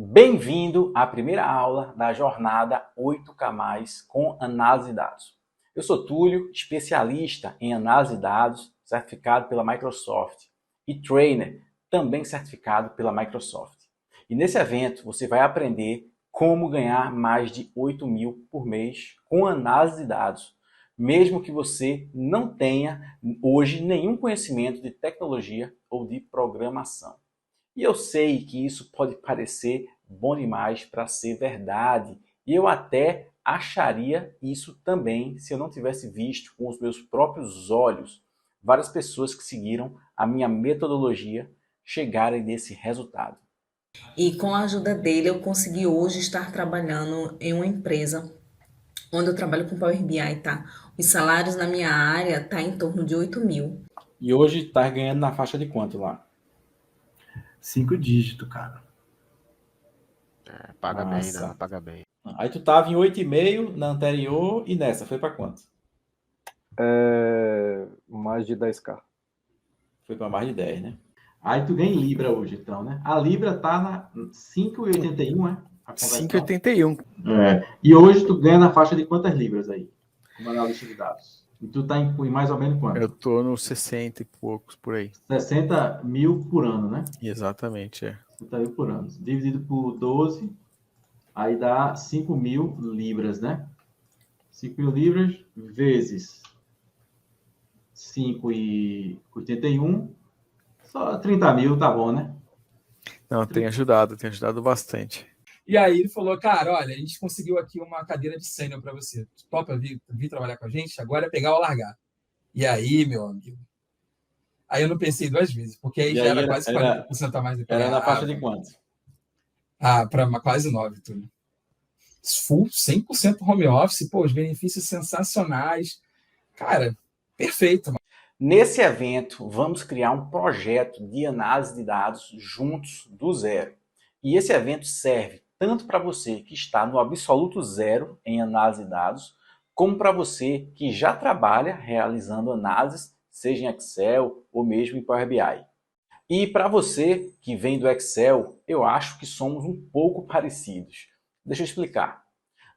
Bem-vindo à primeira aula da jornada 8K+, com análise de dados. Eu sou Túlio, especialista em análise de dados, certificado pela Microsoft, e trainer, também certificado pela Microsoft. E nesse evento você vai aprender como ganhar mais de 8 mil por mês com análise de dados, mesmo que você não tenha hoje nenhum conhecimento de tecnologia ou de programação. E eu sei que isso pode parecer bom demais para ser verdade, e eu até acharia isso também se eu não tivesse visto com os meus próprios olhos várias pessoas que seguiram a minha metodologia chegarem nesse resultado. E com a ajuda dele, eu consegui hoje estar trabalhando em uma empresa onde eu trabalho com Power BI, tá? Os salários na minha área tá em torno de 8 mil. E hoje está ganhando na faixa de quanto lá? 5 dígitos, cara. Paga bem, não, Massa. paga bem. Aí tu tava em 8,5 na anterior e nessa foi para quanto? Mais de 10K. Foi para mais de 10, né? Aí tu ganha em Libra hoje, então, né? A Libra tá na 5,81, né? 5,81. E hoje tu ganha na faixa de quantas libras aí? Como analista de dados. E tu tá em mais ou menos quanto? Eu tô nos 60 e poucos por aí. 60 mil por ano, né? Exatamente, é. 60 mil por ano. Dividido por 12, aí dá 5 mil libras, né? 5 mil libras vezes 5,81, só 30 mil tá bom, né? Não, tem ajudado bastante. E aí ele falou, cara, olha, a gente conseguiu aqui uma cadeira de sênior para você. Tu topa vir trabalhar com a gente? Agora é pegar ou largar. E aí, meu amigo? Aí eu não pensei duas vezes, porque aí E já aí era quase 40% a mais do que eu Era na ganhava. faixa de quanto? Para quase 9, tudo. Full, 100% home office, pô, os benefícios sensacionais. Cara, perfeito. Nesse evento, vamos criar um projeto de análise de dados juntos do zero. E esse evento serve tanto para você que está no absoluto zero em análise de dados, como para você que já trabalha realizando análises, seja em Excel ou mesmo em Power BI. E para você que vem do Excel, eu acho que somos um pouco parecidos. Deixa eu explicar.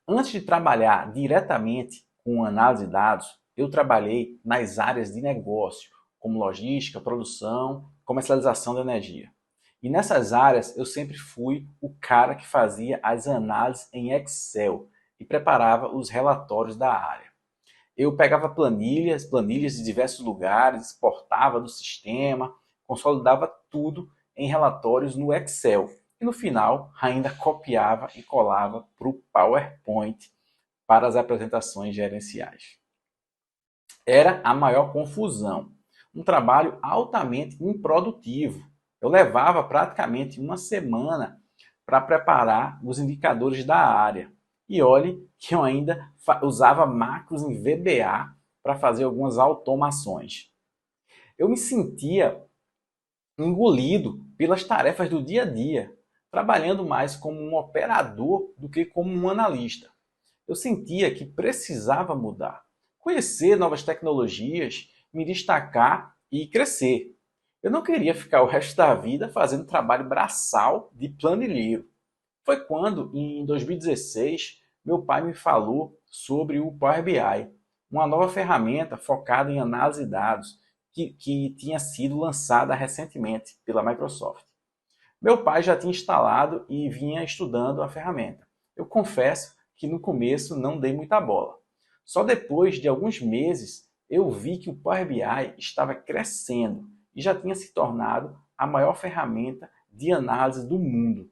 Antes de trabalhar diretamente com análise de dados, eu trabalhei nas áreas de negócio, como logística, produção, comercialização de energia. E nessas áreas eu sempre fui o cara que fazia as análises em Excel e preparava os relatórios da área. Eu pegava planilhas de diversos lugares, exportava do sistema, consolidava tudo em relatórios no Excel. E no final ainda copiava e colava para o PowerPoint para as apresentações gerenciais. Era a maior confusão. Um trabalho altamente improdutivo. Eu levava praticamente uma semana para preparar os indicadores da área. E olhe que eu ainda usava macros em VBA para fazer algumas automações. Eu me sentia engolido pelas tarefas do dia a dia, trabalhando mais como um operador do que como um analista. Eu sentia que precisava mudar, conhecer novas tecnologias, me destacar e crescer. Eu não queria ficar o resto da vida fazendo trabalho braçal de planilheiro. Foi quando, em 2016, meu pai me falou sobre o Power BI, uma nova ferramenta focada em análise de dados que tinha sido lançada recentemente pela Microsoft. Meu pai já tinha instalado e vinha estudando a ferramenta. Eu confesso que no começo não dei muita bola. Só depois de alguns meses eu vi que o Power BI estava crescendo e já tinha se tornado a maior ferramenta de análise do mundo.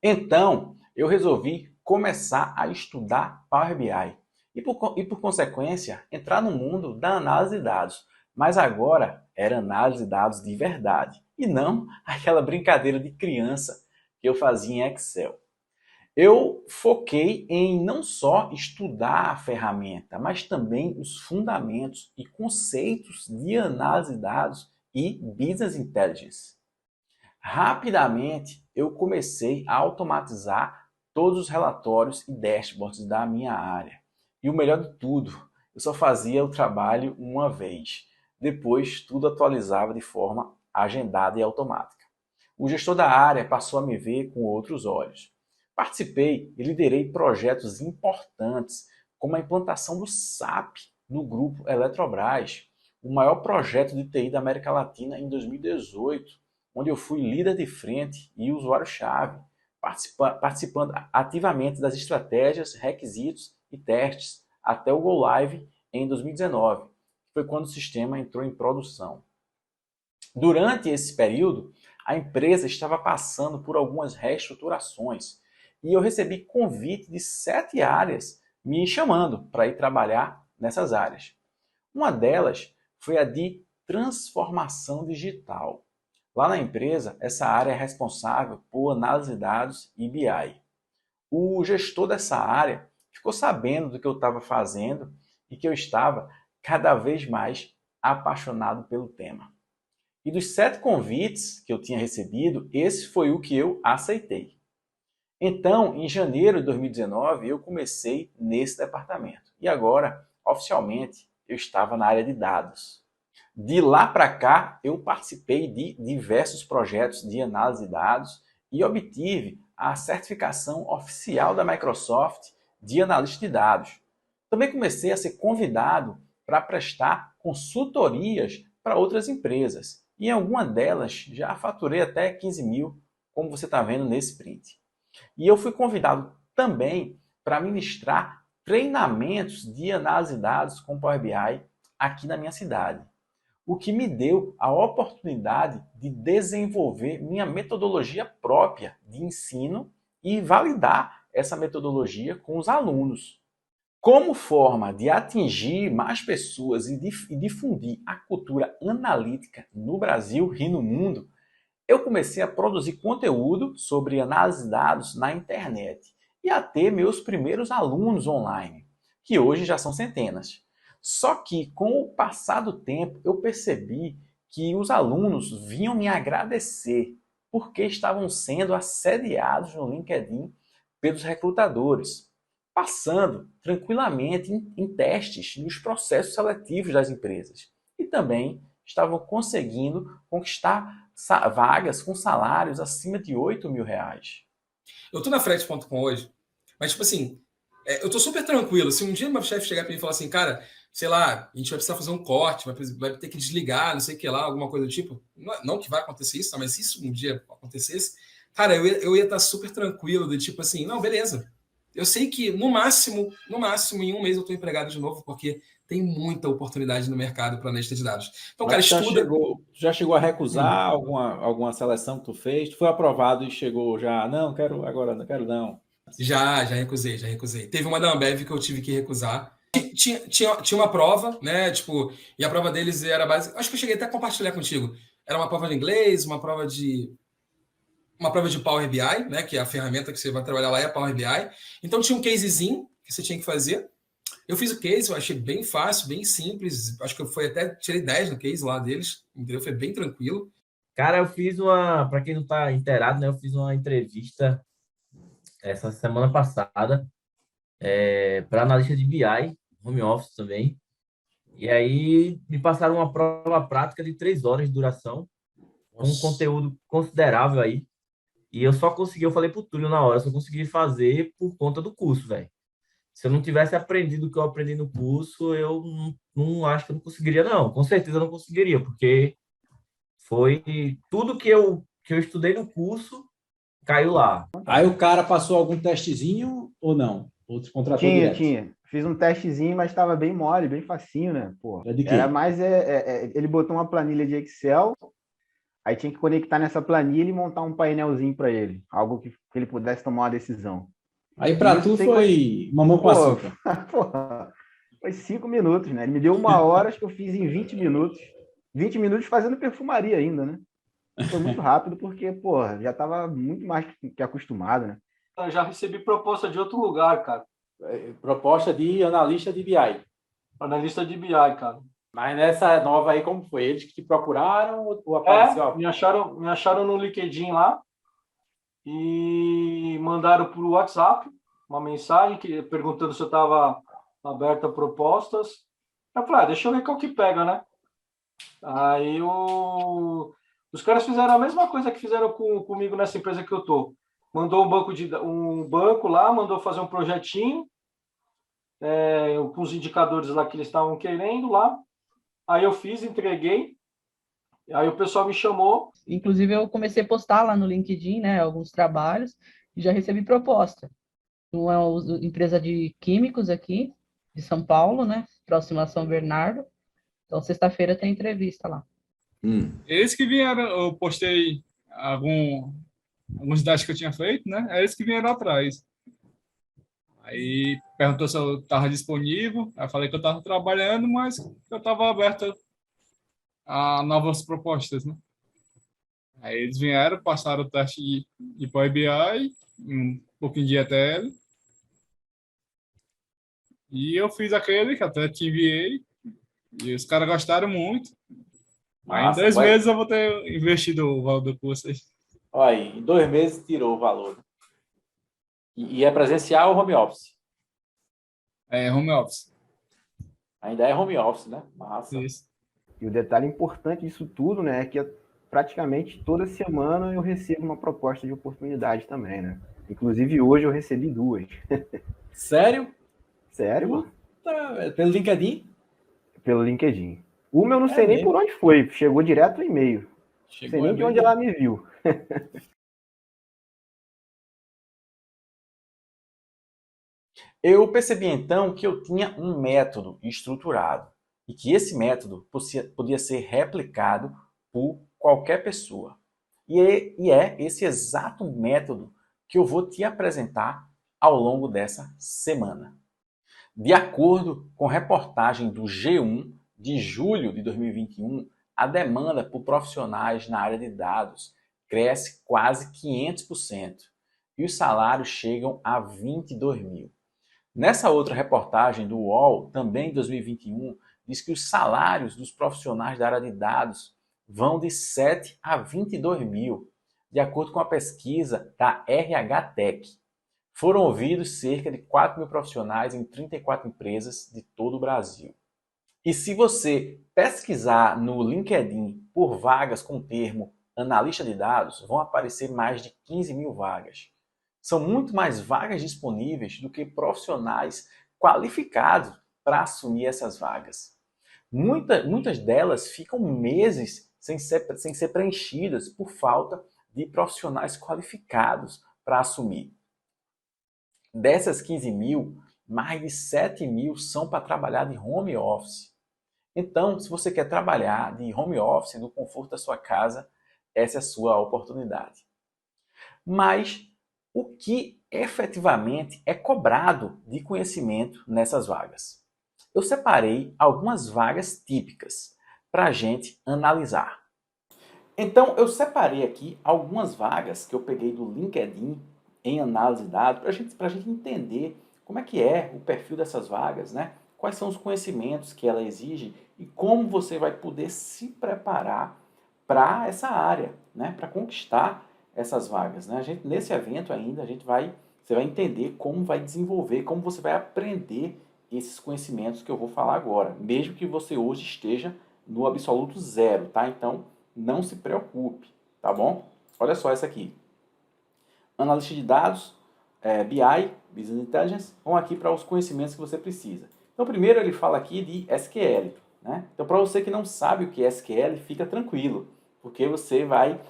Então, eu resolvi começar a estudar Power BI e por consequência, entrar no mundo da análise de dados. Mas agora era análise de dados de verdade e não aquela brincadeira de criança que eu fazia em Excel. Eu foquei em não só estudar a ferramenta, mas também os fundamentos e conceitos de análise de dados e Business Intelligence. Rapidamente, eu comecei a automatizar todos os relatórios e dashboards da minha área. E o melhor de tudo, eu só fazia o trabalho uma vez. Depois, tudo atualizava de forma agendada e automática. o gestor da área passou a me ver com outros olhos. Participei e liderei projetos importantes, como a implantação do SAP no grupo Eletrobras, o maior projeto de TI da América Latina em 2018, onde eu fui líder de frente e usuário-chave, participando ativamente das estratégias, requisitos e testes até o Go Live em 2019, que foi quando o sistema entrou em produção. Durante esse período, a empresa estava passando por algumas reestruturações e eu recebi convite de 7 áreas me chamando para ir trabalhar nessas áreas. Uma delas foi a de transformação digital. Lá na empresa, essa área é responsável por análise de dados e BI. O gestor dessa área ficou sabendo do que eu estava fazendo e que eu estava cada vez mais apaixonado pelo tema. E dos 7 convites que eu tinha recebido, esse foi o que eu aceitei. Então, em janeiro de 2019, eu comecei nesse departamento. E agora, oficialmente, eu estava na área de dados. De lá para cá, eu participei de diversos projetos de análise de dados e obtive a certificação oficial da Microsoft de analista de dados. Também comecei a ser convidado para prestar consultorias para outras empresas. E em alguma delas já faturei até 15 mil, como você está vendo nesse print. E eu fui convidado também para ministrar treinamentos de análise de dados com Power BI aqui na minha cidade, o que me deu a oportunidade de desenvolver minha metodologia própria de ensino e validar essa metodologia com os alunos. Como forma de atingir mais pessoas e difundir a cultura analítica no Brasil e no mundo, eu comecei a produzir conteúdo sobre análise de dados na internet e a ter meus primeiros alunos online, que hoje já são centenas. Só que, com o passar do tempo, eu percebi que os alunos vinham me agradecer porque estavam sendo assediados no LinkedIn pelos recrutadores, passando tranquilamente em testes nos processos seletivos das empresas e também estavam conseguindo conquistar vagas com salários acima de 8 mil reais. Eu tô na Frete.com hoje, mas, tipo assim, eu tô super tranquilo. Se um dia meu chefe chegar para mim e falar assim, cara, sei lá, a gente vai precisar fazer um corte, vai ter que desligar, não sei o que lá, alguma coisa do tipo. Não que vai acontecer isso, tá? Mas se isso um dia acontecesse, cara, eu ia estar super tranquilo, do tipo assim, não, beleza. Eu sei que no máximo, em um mês eu tô empregado de novo, porque tem muita oportunidade no mercado para analista de dados. Então, cara, estuda. Já chegou a recusar alguma seleção que tu fez? Tu foi aprovado e chegou já, não, quero agora, não quero não. Já recusei. Teve uma da Ambev que eu tive que recusar. Tinha uma prova, né? Tipo, e a prova deles era básica. Acho que eu cheguei até a compartilhar contigo. Era uma prova de inglês, uma prova de Power BI, né? Que é a ferramenta que você vai trabalhar lá é a Power BI. Então tinha um casezinho que você tinha que fazer. Eu fiz o case, eu achei bem fácil, bem simples. Acho que eu tirei 10 no case lá deles, entendeu? Foi bem tranquilo. Cara, eu fiz para quem não tá inteirado, né? Eu fiz uma entrevista essa semana passada para analista de BI, home office também. E aí me passaram uma prova prática de 3 horas de duração, com um conteúdo considerável aí. E eu falei pro Túlio na hora, eu só consegui fazer por conta do curso, velho. Se eu não tivesse aprendido o que eu aprendi no curso, eu não acho que eu não conseguiria, não. Com certeza eu não conseguiria, porque foi tudo que eu estudei no curso, caiu lá. Aí o cara passou algum testezinho ou não? Ou te contratou direto? Tinha. Fiz um testezinho, mas estava bem mole, bem facinho, né? Pô, É de quê? era mais... ele botou uma planilha de Excel, aí tinha que conectar nessa planilha e montar um painelzinho para ele. Algo que ele pudesse tomar uma decisão. Aí para tu foi mamão com açúcar. Porra, foi 5 minutos, né? Ele me deu 1 hora, acho que eu fiz em 20 minutos. 20 minutos fazendo perfumaria ainda, né? Foi muito rápido porque, porra, já estava muito mais que acostumado, né? Eu já recebi proposta de outro lugar, cara. Proposta de analista de BI. Analista de BI, cara. Mas nessa nova aí, como foi? Eles que te procuraram ou apareceu? Me acharam no LinkedIn lá e mandaram por WhatsApp uma mensagem perguntando se eu estava aberto a propostas. Eu falei, deixa eu ver qual que pega, né? Aí o Os caras fizeram a mesma coisa que fizeram comigo nessa empresa que eu tô. Mandou um banco lá, mandou fazer um projetinho, com os indicadores lá que eles estavam querendo lá. Aí eu fiz, entreguei. Aí o pessoal me chamou. Inclusive, eu comecei a postar lá no LinkedIn, né, alguns trabalhos, e já recebi proposta. Uma empresa de químicos aqui, de São Paulo, né, próxima a São Bernardo. Então, sexta-feira tem entrevista lá. Eles que vieram, eu postei alguns dados que eu tinha feito, né? Eles que vieram atrás. Aí perguntou se eu estava disponível. Aí eu falei que eu estava trabalhando, mas que eu estava aberto a novas propostas, né? Aí eles vieram, passaram o teste de Power BI, um pouquinho de ETL. E eu fiz aquele que até te enviei. E os caras gostaram muito. Aí em 2 meses eu vou ter investido o valor do curso aí. Olha aí, em 2 meses tirou o valor. E é presencial ou home office? É home office. Ainda é home office, né? Massa. Isso. E o detalhe importante disso tudo, né, é que praticamente toda semana eu recebo uma proposta de oportunidade também, né? Inclusive hoje eu recebi 2. Sério? Sério? Pelo LinkedIn? Pelo LinkedIn. Uma eu não sei nem por onde foi, chegou direto no e-mail. Não sei nem de onde ela me viu. Eu percebi então que eu tinha um método estruturado e que esse método podia ser replicado por qualquer pessoa. E é esse exato método que eu vou te apresentar ao longo dessa semana. De acordo com reportagem do G1 de julho de 2021, a demanda por profissionais na área de dados cresce quase 500% e os salários chegam a 22 mil. Nessa outra reportagem do UOL, também em 2021, diz que os salários dos profissionais da área de dados vão de 7 a 22 mil, de acordo com a pesquisa da RH Tech. Foram ouvidos cerca de 4 mil profissionais em 34 empresas de todo o Brasil. E se você pesquisar no LinkedIn por vagas com o termo analista de dados, vão aparecer mais de 15 mil vagas. São muito mais vagas disponíveis do que profissionais qualificados para assumir essas vagas. Muitas delas ficam meses sem ser preenchidas por falta de profissionais qualificados para assumir. Dessas 15 mil, mais de 7 mil são para trabalhar de home office. Então, se você quer trabalhar de home office, do conforto da sua casa, essa é a sua oportunidade. Mas o que efetivamente é cobrado de conhecimento nessas vagas? Eu separei algumas vagas típicas para a gente analisar. Então, eu separei aqui algumas vagas que eu peguei do LinkedIn em análise de dados para a gente entender como é que é o perfil dessas vagas, né? Quais são os conhecimentos que ela exige e como você vai poder se preparar para essa área, né? Para conquistar essas vagas, né? Nesse evento ainda, você vai entender como vai desenvolver, como você vai aprender esses conhecimentos que eu vou falar agora, mesmo que você hoje esteja no absoluto zero, tá? Então, não se preocupe, tá bom? Olha só essa aqui. Analista de dados, BI, Business Intelligence, vão aqui para os conhecimentos que você precisa. Então, primeiro ele fala aqui de SQL, né? Então, para você que não sabe o que é SQL, fica tranquilo, porque você vai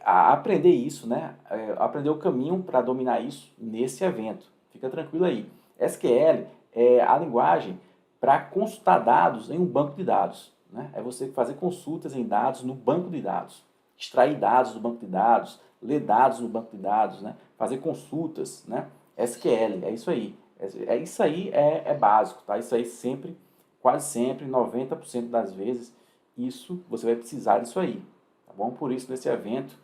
aprender isso, né? Aprender o caminho para dominar isso nesse evento. Fica tranquilo aí. SQL é a linguagem para consultar dados em um banco de dados, né? É você fazer consultas em dados no banco de dados, extrair dados do banco de dados, ler dados no banco de dados, né? Fazer consultas, né? SQL, é isso aí. Isso aí é básico, tá? Isso aí sempre, quase sempre, 90% das vezes, você vai precisar disso aí, tá bom? Por isso, nesse evento,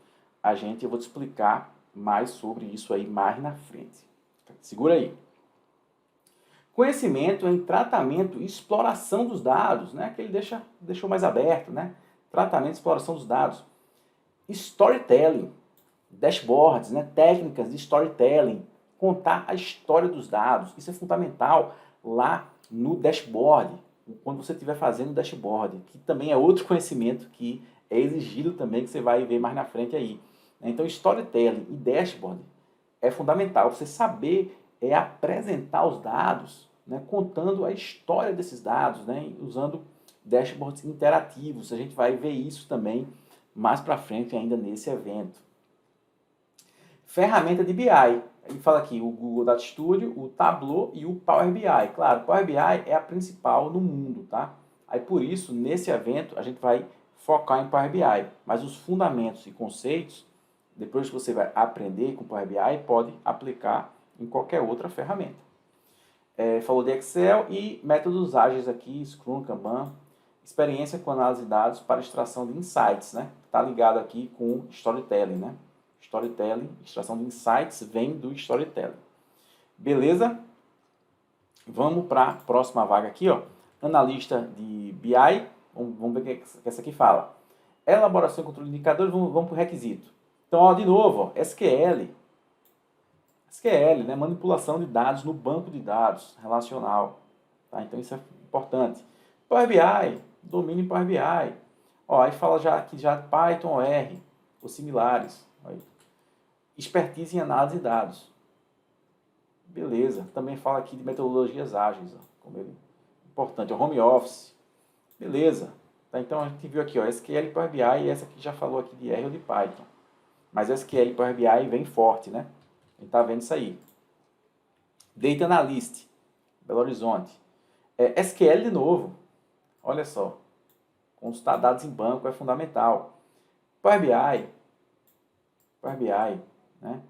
eu vou te explicar mais sobre isso aí mais na frente. Segura aí. Conhecimento em tratamento e exploração dos dados, né? Que ele deixou mais aberto, né? Tratamento e exploração dos dados. Storytelling, dashboards, né? Técnicas de storytelling, contar a história dos dados. Isso é fundamental lá no dashboard, quando você estiver fazendo o dashboard, que também é outro conhecimento que é exigido também, que você vai ver mais na frente aí. Então, storytelling e dashboard é fundamental. Você saber apresentar os dados, né, contando a história desses dados, né, usando dashboards interativos. A gente vai ver isso também mais para frente ainda nesse evento. Ferramenta de BI. Ele fala aqui o Google Data Studio, o Tableau e o Power BI. Claro, o Power BI é a principal no mundo, tá? Aí por isso, nesse evento, a gente vai focar em Power BI. Mas os fundamentos e conceitos, depois que você vai aprender com Power BI, pode aplicar em qualquer outra ferramenta. Falou de Excel e métodos ágeis aqui, Scrum, Kanban, experiência com análise de dados para extração de insights, né? Está ligado aqui com storytelling, né? Storytelling, extração de insights vem do storytelling. Beleza? Vamos para a próxima vaga aqui, ó. Analista de BI. Vamos ver o que essa aqui fala. Elaboração e controle de indicadores, vamos para o requisito. Então, ó, de novo, ó, SQL. SQL, né? Manipulação de dados no banco de dados relacional. Tá? Então, isso é importante. Power BI, domínio em Power BI. Ó, aí fala já aqui já Python, R, ou similares. Aí. Expertise em análise de dados. Beleza. Também fala aqui de metodologias ágeis, ó, como ele importante, o home office. Beleza. Tá, então a gente viu aqui, ó, SQL e Power BI, e essa aqui já falou aqui de R ou de Python. Mas SQL e Power BI vem forte, né? A gente tá vendo isso aí. Data Analyst, Belo Horizonte. SQL de novo. Olha só. Consultar dados em banco é fundamental. Power BI, né?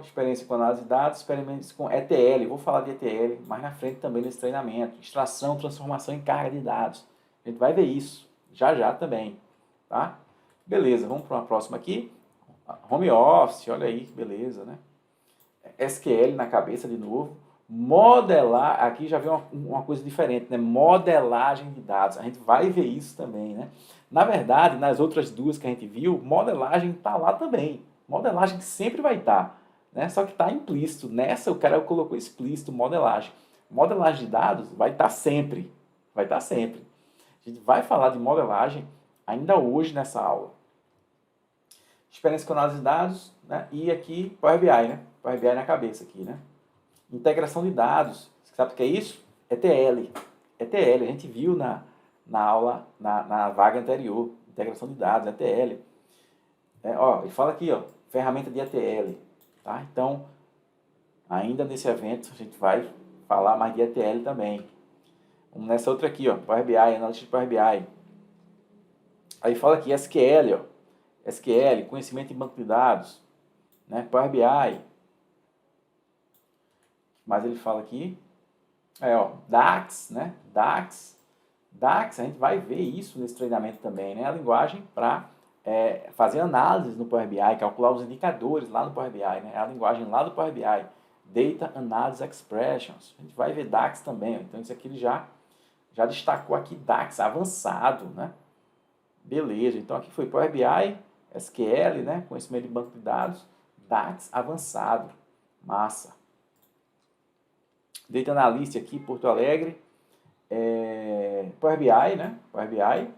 Experiência com análise de dados, experiências com ETL. Vou falar de ETL mais na frente também nesse treinamento. Extração, transformação em carga de dados. A gente vai ver isso já também, tá? Beleza, vamos para uma próxima aqui. Home Office, olha aí, beleza, né? SQL na cabeça de novo. Modelar, aqui já vem uma coisa diferente, né? Modelagem de dados. A gente vai ver isso também, né? Na verdade, nas outras duas que a gente viu, modelagem está lá também. Modelagem sempre vai estar, né? Só que está implícito. Nessa o cara colocou explícito modelagem. Modelagem de dados vai estar sempre. Vai estar sempre. A gente vai falar de modelagem ainda hoje nessa aula. Experiência com análise de dados, né? E aqui Power BI, né? Power BI na cabeça aqui, né? Integração de dados. Você sabe o que é isso? ETL. ETL, a gente viu na aula, na vaga anterior. Integração de dados, ETL. Ele fala aqui, ó, ferramenta de ETL. Tá? Então, ainda nesse evento, a gente vai falar mais de ETL também. Vamos nessa outra aqui, ó, Power BI, análise de Power BI. Aí fala aqui SQL, ó. SQL, conhecimento em banco de dados. Né? Power BI. Mas ele fala aqui, DAX, né? DAX, a gente vai ver isso nesse treinamento também, né? A linguagem para fazer análises no Power BI, calcular os indicadores lá no Power BI, né? A linguagem lá do Power BI, Data Analysis Expressions. A gente vai ver DAX também, ó. Então isso aqui ele já destacou aqui DAX avançado, né? Beleza, então aqui foi Power BI, SQL, né? Conhecimento de banco de dados, DAX avançado, massa. Data Analyst aqui, Porto Alegre, Power BI, né? Power BI,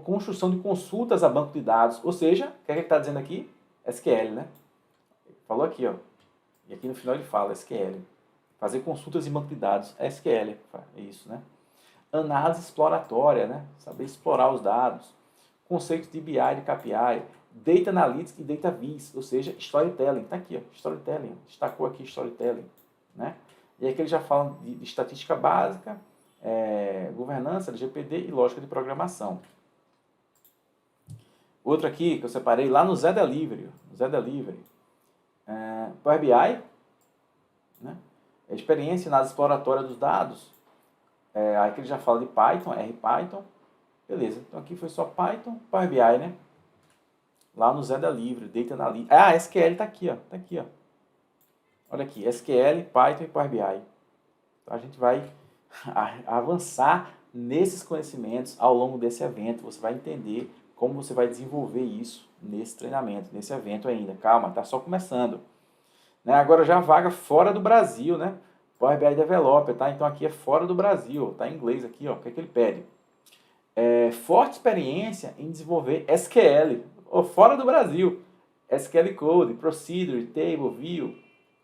construção de consultas a banco de dados, ou seja, o que é que ele está dizendo aqui? SQL, né? Falou aqui, ó. E aqui no final ele fala SQL. Fazer consultas em banco de dados, SQL, é isso, né? Análise exploratória, né? Saber explorar os dados. Conceitos de BI, de KPI, Data Analytics e Data Viz, ou seja, Storytelling. Está aqui, ó, Storytelling. Destacou aqui Storytelling. Né? E aqui ele já fala de estatística básica, governança, LGPD e lógica de programação. Outro aqui que eu separei lá no Zé Delivery. Power BI, né? Experiência na exploratória dos dados. Aqui ele já fala de Python, RPython. Beleza, então aqui foi só Python, Power BI, né? Lá no Zé Delivery, Data Analytics. SQL está aqui, ó. Tá aqui, ó. Olha aqui, SQL, Python e Power BI. Então a gente vai avançar nesses conhecimentos ao longo desse evento. Você vai entender como você vai desenvolver isso nesse treinamento, nesse evento ainda. Calma, está só começando. Né? Agora já vaga fora do Brasil, né? Power BI Developer, tá? Então aqui é fora do Brasil, tá em inglês aqui, ó. O que é que ele pede? Forte experiência em desenvolver SQL, ou fora do Brasil. SQL Code, Procedure, Table, View.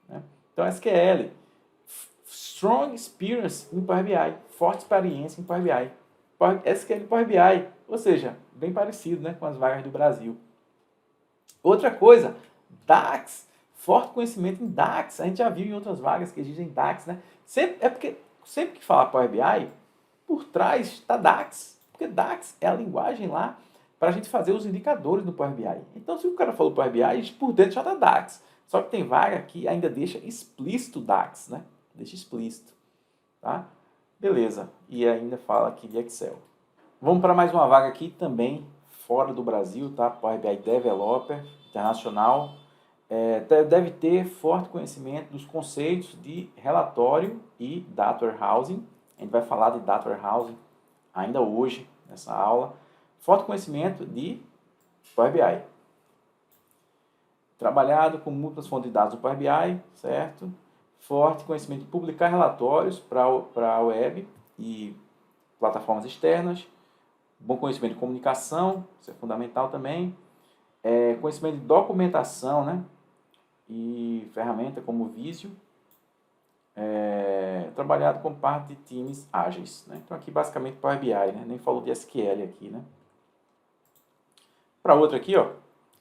Né? Então, SQL. Strong experience em Power BI. Forte experiência em Power BI. SQL e Power BI. Ou seja, bem parecido, né, com as vagas do Brasil. Outra coisa, DAX. Forte conhecimento em DAX. A gente já viu em outras vagas que exigem DAX. Né? Porque sempre que fala Power BI, por trás está DAX. Porque DAX é a linguagem lá para a gente fazer os indicadores no Power BI. Então, se o cara falou Power BI, por dentro já está DAX. Só que tem vaga que ainda deixa explícito DAX, né? Deixa explícito, tá? Beleza. E ainda fala aqui de Excel. Vamos para mais uma vaga aqui também, fora do Brasil, tá? Power BI Developer, internacional. Deve ter forte conhecimento dos conceitos de relatório e Data Warehousing. A gente vai falar de Data Warehousing ainda hoje, nessa aula. Forte conhecimento de Power BI. Trabalhado com múltiplas fontes de dados do Power BI, certo? Forte conhecimento de publicar relatórios para a web e plataformas externas. Bom conhecimento de comunicação, isso é fundamental também. Conhecimento de documentação, né? E ferramenta como Visio. Trabalhado com parte de times ágeis, né? Então aqui basicamente Power BI, né? Nem falou de SQL aqui, né? Para outra aqui, ó.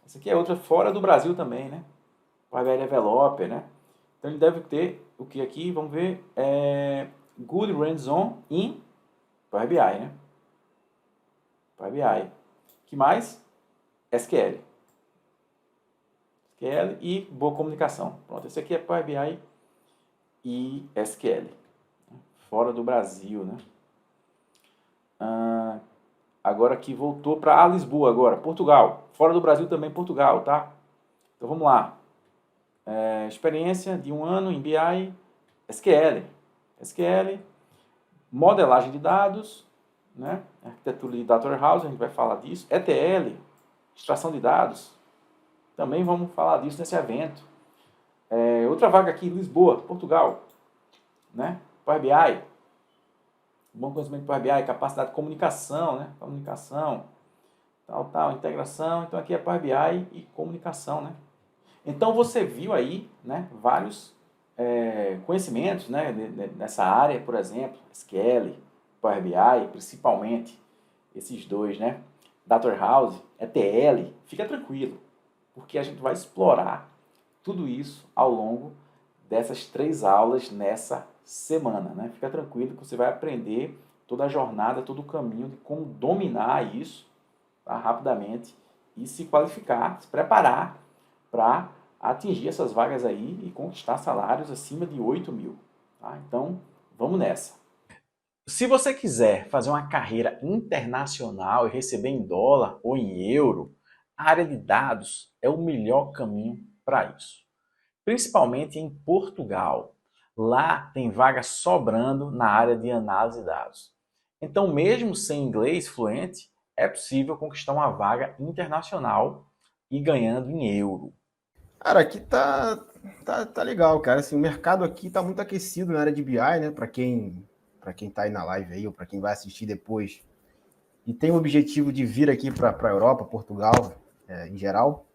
Essa aqui é outra fora do Brasil também, né? Power BI Developer, né? Então ele deve ter o que aqui, vamos ver, Good Hands-on in Power BI, né? Power BI. Que mais? SQL. SQL e boa comunicação. Pronto, esse aqui é Power BI e SQL. Fora do Brasil, né? Agora aqui voltou para Lisboa agora, Portugal. Fora do Brasil também Portugal, tá? Então vamos lá. Experiência de 1 ano em BI, SQL, modelagem de dados, né? Arquitetura de Data Warehouse, a gente vai falar disso. ETL, extração de dados, também vamos falar disso nesse evento. Outra vaga aqui, Lisboa, Portugal, né? Power BI, bom conhecimento de Power BI, capacidade de comunicação, né? Comunicação, integração. Então aqui é Power BI e comunicação, né? Então você viu aí, né, vários conhecimentos, né, nessa área, por exemplo, SQL, Power BI, principalmente esses dois, né? Data Warehouse, ETL, fica tranquilo, porque a gente vai explorar tudo isso ao longo dessas 3 aulas nessa semana, né? Fica tranquilo que você vai aprender toda a jornada, todo o caminho de como dominar isso, tá, rapidamente e se qualificar, se preparar para atingir essas vagas aí e conquistar salários acima de 8 mil. Tá? Então, vamos nessa. Se você quiser fazer uma carreira internacional e receber em dólar ou em euro, a área de dados é o melhor caminho para isso. Principalmente em Portugal. Lá tem vaga sobrando na área de análise de dados. Então, mesmo sem inglês fluente, é possível conquistar uma vaga internacional e ganhando em euro. Cara, aqui tá legal, cara. Assim, o mercado aqui tá muito aquecido na área de BI, né? Para quem tá aí na live aí, ou para quem vai assistir depois e tem o objetivo de vir aqui para a Europa, Portugal, em geral,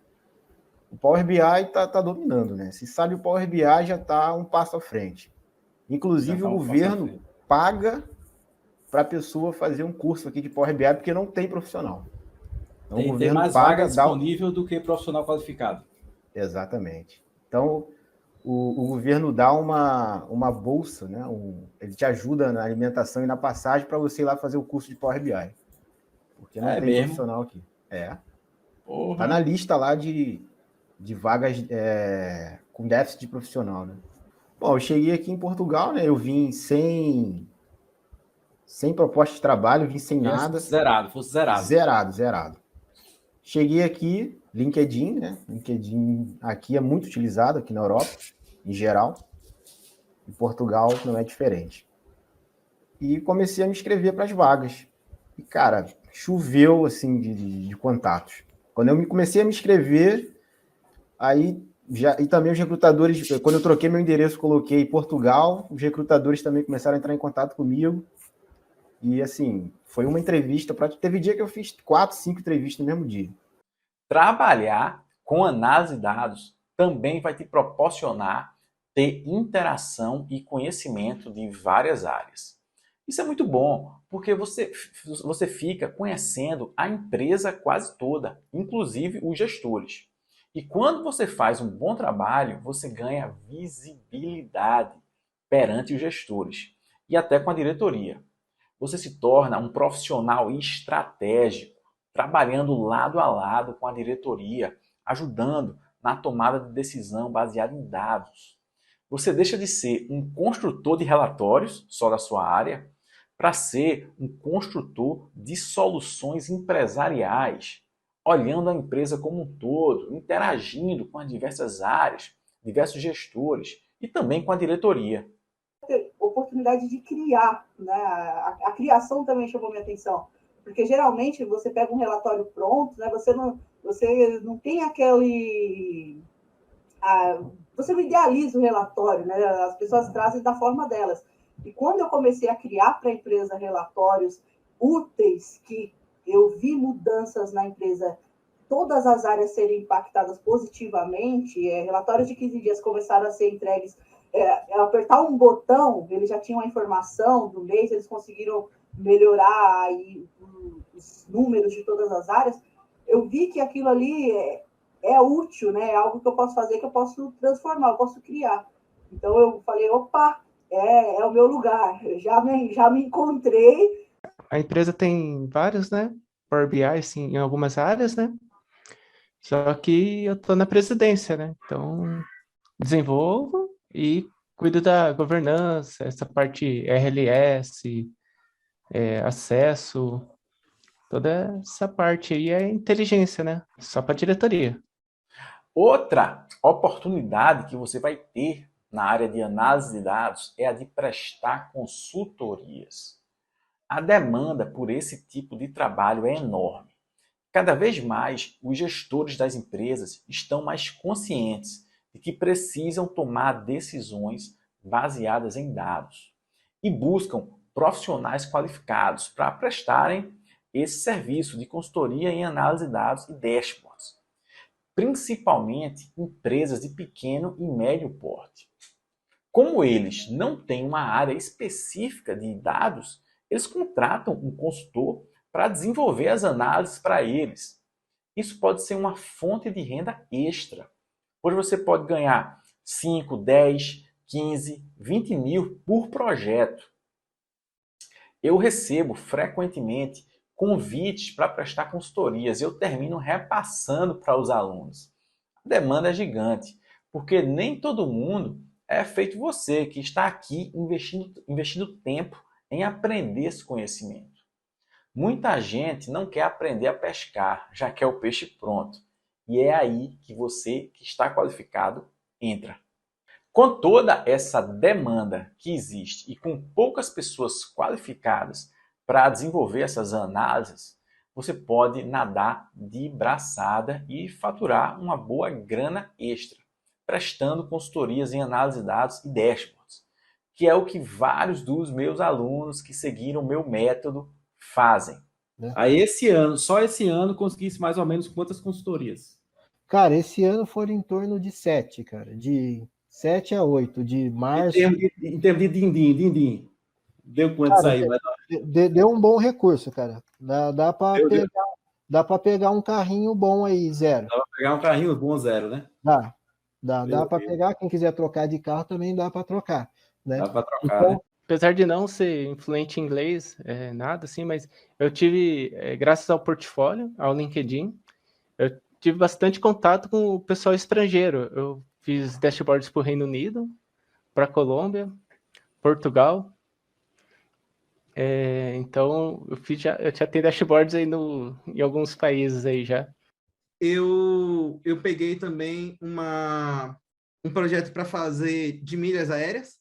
o Power BI tá dominando, né? Se sabe, o Power BI já tá um passo à frente. Inclusive, o governo paga para a pessoa fazer um curso aqui de Power BI, porque não tem profissional. Então, o Tem governo mais paga, vaga disponível do que profissional qualificado. Exatamente. Então, o governo dá uma bolsa, né? Ele te ajuda na alimentação e na passagem para você ir lá fazer o curso de Power BI. Porque não tem mesmo? profissional aqui. Porra. Tá na lista lá de vagas com déficit de profissional, né? Bom, eu cheguei aqui em Portugal, né? Eu vim sem proposta de trabalho, vim sem nada. Fosse zerado. Zerado. Cheguei aqui, LinkedIn, né? LinkedIn aqui é muito utilizado aqui na Europa, em geral. Em Portugal não é diferente. E comecei a me inscrever para as vagas. E, cara, choveu, assim, de contatos. Quando eu comecei a me inscrever, aí e também os recrutadores, quando eu troquei meu endereço, coloquei Portugal, os recrutadores também começaram a entrar em contato comigo. E, assim, foi uma entrevista, teve dia que eu fiz 4, 5 entrevistas no mesmo dia. Trabalhar com análise de dados também vai te proporcionar ter interação e conhecimento de várias áreas. Isso é muito bom, porque você fica conhecendo a empresa quase toda, inclusive os gestores. E quando você faz um bom trabalho, você ganha visibilidade perante os gestores e até com a diretoria. Você se torna um profissional estratégico, trabalhando lado a lado com a diretoria, ajudando na tomada de decisão baseada em dados. Você deixa de ser um construtor de relatórios só da sua área para ser um construtor de soluções empresariais, olhando a empresa como um todo, interagindo com as diversas áreas, diversos gestores e também com a diretoria. Oportunidade de criar, né? A criação também chamou minha atenção, porque geralmente você pega um relatório pronto, né? Você não tem aquele... você não idealiza o relatório, né? As pessoas trazem da forma delas. E quando eu comecei a criar para a empresa relatórios úteis, que eu vi mudanças na empresa, todas as áreas serem impactadas positivamente, relatórios de 15 dias começaram a ser entregues, apertar um botão, eles já tinham a informação do mês, eles conseguiram melhorar aí os números de todas as áreas. Eu vi que aquilo ali é útil, né? É algo que eu posso fazer, que eu posso transformar, eu posso criar. Então eu falei, opa, é o meu lugar, eu já me encontrei. A empresa tem vários, né? Power BI, assim, em algumas áreas, né? Só que eu tô na presidência, né? Então, desenvolvo e cuido da governança, essa parte RLS, acesso, toda essa parte aí é inteligência, né? Só para diretoria. Outra oportunidade que você vai ter na área de análise de dados é a de prestar consultorias. A demanda por esse tipo de trabalho é enorme. Cada vez mais, os gestores das empresas estão mais conscientes de que precisam tomar decisões baseadas em dados e buscam profissionais qualificados para prestarem esse serviço de consultoria em análise de dados e dashboards, principalmente empresas de pequeno e médio porte. Como eles não têm uma área específica de dados, eles contratam um consultor para desenvolver as análises para eles. Isso pode ser uma fonte de renda extra, pois você pode ganhar 5, 10, 15, 20 mil por projeto. Eu recebo frequentemente convites para prestar consultorias e eu termino repassando para os alunos. A demanda é gigante, porque nem todo mundo é feito você, que está aqui investindo tempo em aprender esse conhecimento. Muita gente não quer aprender a pescar, já quer o peixe pronto. E é aí que você, que está qualificado, entra. Com toda essa demanda que existe e com poucas pessoas qualificadas para desenvolver essas análises, você pode nadar de braçada e faturar uma boa grana extra, prestando consultorias em análise de dados e dashboards, que é o que vários dos meus alunos que seguiram o meu método fazem. Aí só esse ano, conseguisse mais ou menos quantas consultorias? Cara, esse ano foram em torno de 7, cara. De 7 a 8, de março... Em termos de din-din. Deu quanto aí? Deu um bom recurso, cara. Dá para pegar um carrinho bom aí, zero. Dá para pegar um carrinho bom, zero, né? Dá para pegar. Quem quiser trocar de carro também dá para trocar. Né? Dá para trocar, então, né? Apesar de não ser influente em inglês, nada assim, mas eu tive, graças ao portfólio, ao LinkedIn, eu tive bastante contato com o pessoal estrangeiro. Eu fiz dashboards para o Reino Unido, para a Colômbia, Portugal. Então, eu já tenho dashboards aí em alguns países aí já. Eu peguei também um projeto para fazer de milhas aéreas,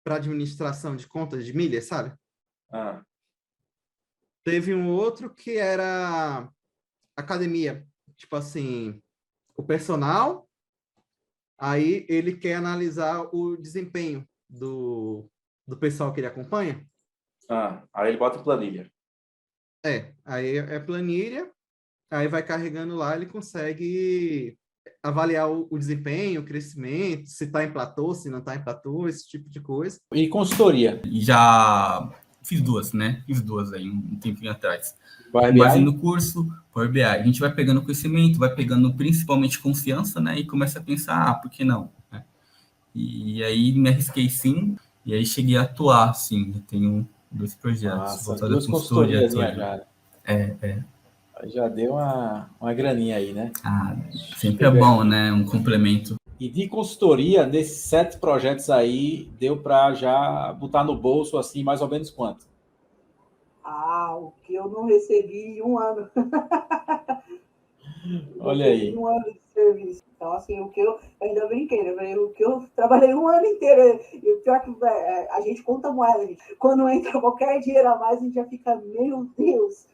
para administração de contas de milhas, sabe? Teve um outro que era academia, tipo assim, o personal, aí ele quer analisar o desempenho do pessoal que ele acompanha. Aí ele bota planilha. Aí é planilha, aí vai carregando lá, ele consegue avaliar o desempenho, o crescimento, se está em platô, se não está em platô, esse tipo de coisa. E consultoria? Já fiz duas, né? Fiz duas aí um tempinho atrás. Power Com base BI? no curso, Power BI. A gente vai pegando conhecimento, vai pegando principalmente confiança, né? E começa a pensar, por que não? Né? E aí me arrisquei sim, e aí cheguei a atuar, sim. Eu tenho 2 projetos. Nossa, voltados à 2 consultoria, consultorias atuaria. já. É. Aí já deu uma graninha aí, né? Sempre é bom, né? Um complemento. E de consultoria, nesses 7 projetos aí, deu para já botar no bolso, assim, mais ou menos quanto? O que eu não recebi em um ano. Olha aí. Um ano de serviço. Então, assim, o que eu ainda brinquei, né? O que eu trabalhei um ano inteiro. E o pior que a gente conta moeda, gente. Quando entra qualquer dinheiro a mais, a gente já fica, meu Deus,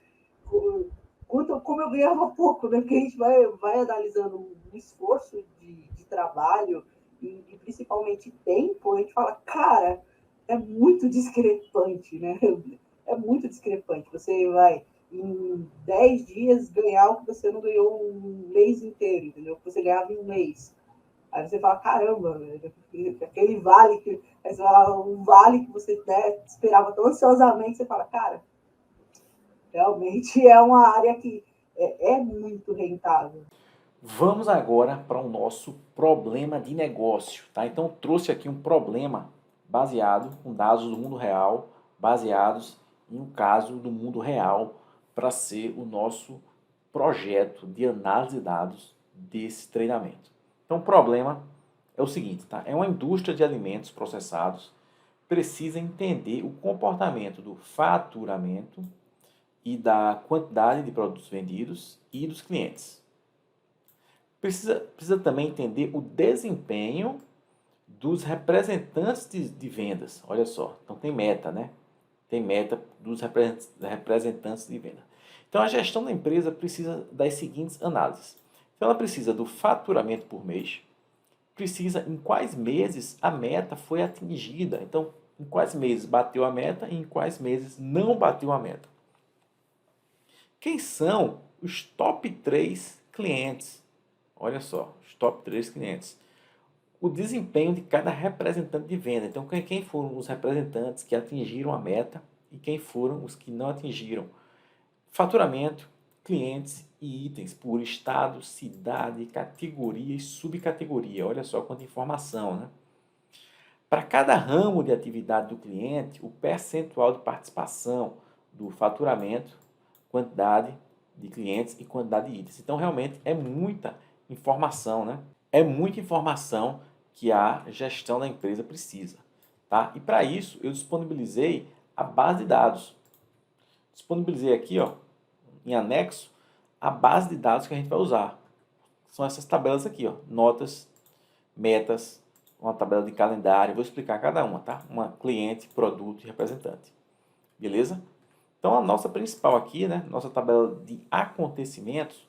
como eu ganhava pouco, né? Porque a gente vai analisando o esforço de trabalho e principalmente tempo, a gente fala, cara, é muito discrepante, né? É muito discrepante. Você vai em 10 dias ganhar o que você não ganhou um mês inteiro, entendeu? O que você ganhava em um mês. Aí você fala, caramba, aquele vale que. Aí você fala, um vale que você, né, esperava tão ansiosamente, você fala, cara, realmente é uma área que é muito rentável. Vamos agora para o nosso problema de negócio, tá? Então trouxe aqui um problema baseado com dados do mundo real, baseados em um caso do mundo real, para ser o nosso projeto de análise de dados desse treinamento. Então o problema é o seguinte, tá? É uma indústria de alimentos processados, precisa entender o comportamento do faturamento e da quantidade de produtos vendidos e dos clientes. Precisa também entender o desempenho dos representantes de vendas. Olha só, então tem meta, né? Tem meta dos representantes de venda. Então a gestão da empresa precisa das seguintes análises. Então ela precisa do faturamento por mês, precisa em quais meses a meta foi atingida. Então, em quais meses bateu a meta e em quais meses não bateu a meta. Quem são os top 3 clientes? Olha só, os top 3 clientes. O desempenho de cada representante de venda. Então, quem foram os representantes que atingiram a meta e quem foram os que não atingiram. Faturamento, clientes e itens por estado, cidade, categoria e subcategoria. Olha só quanta informação, né? Para cada ramo de atividade do cliente, o percentual de participação do faturamento, quantidade de clientes e quantidade de itens. Então, realmente, é muita informação, né? É muita informação que a gestão da empresa precisa, tá? E para isso, eu disponibilizei a base de dados. Disponibilizei aqui, ó, em anexo, a base de dados que a gente vai usar. São essas tabelas aqui, ó, notas, metas, uma tabela de calendário, vou explicar cada uma, tá? Uma cliente, produto e representante. Beleza? Então, a nossa principal aqui, né, nossa tabela de acontecimentos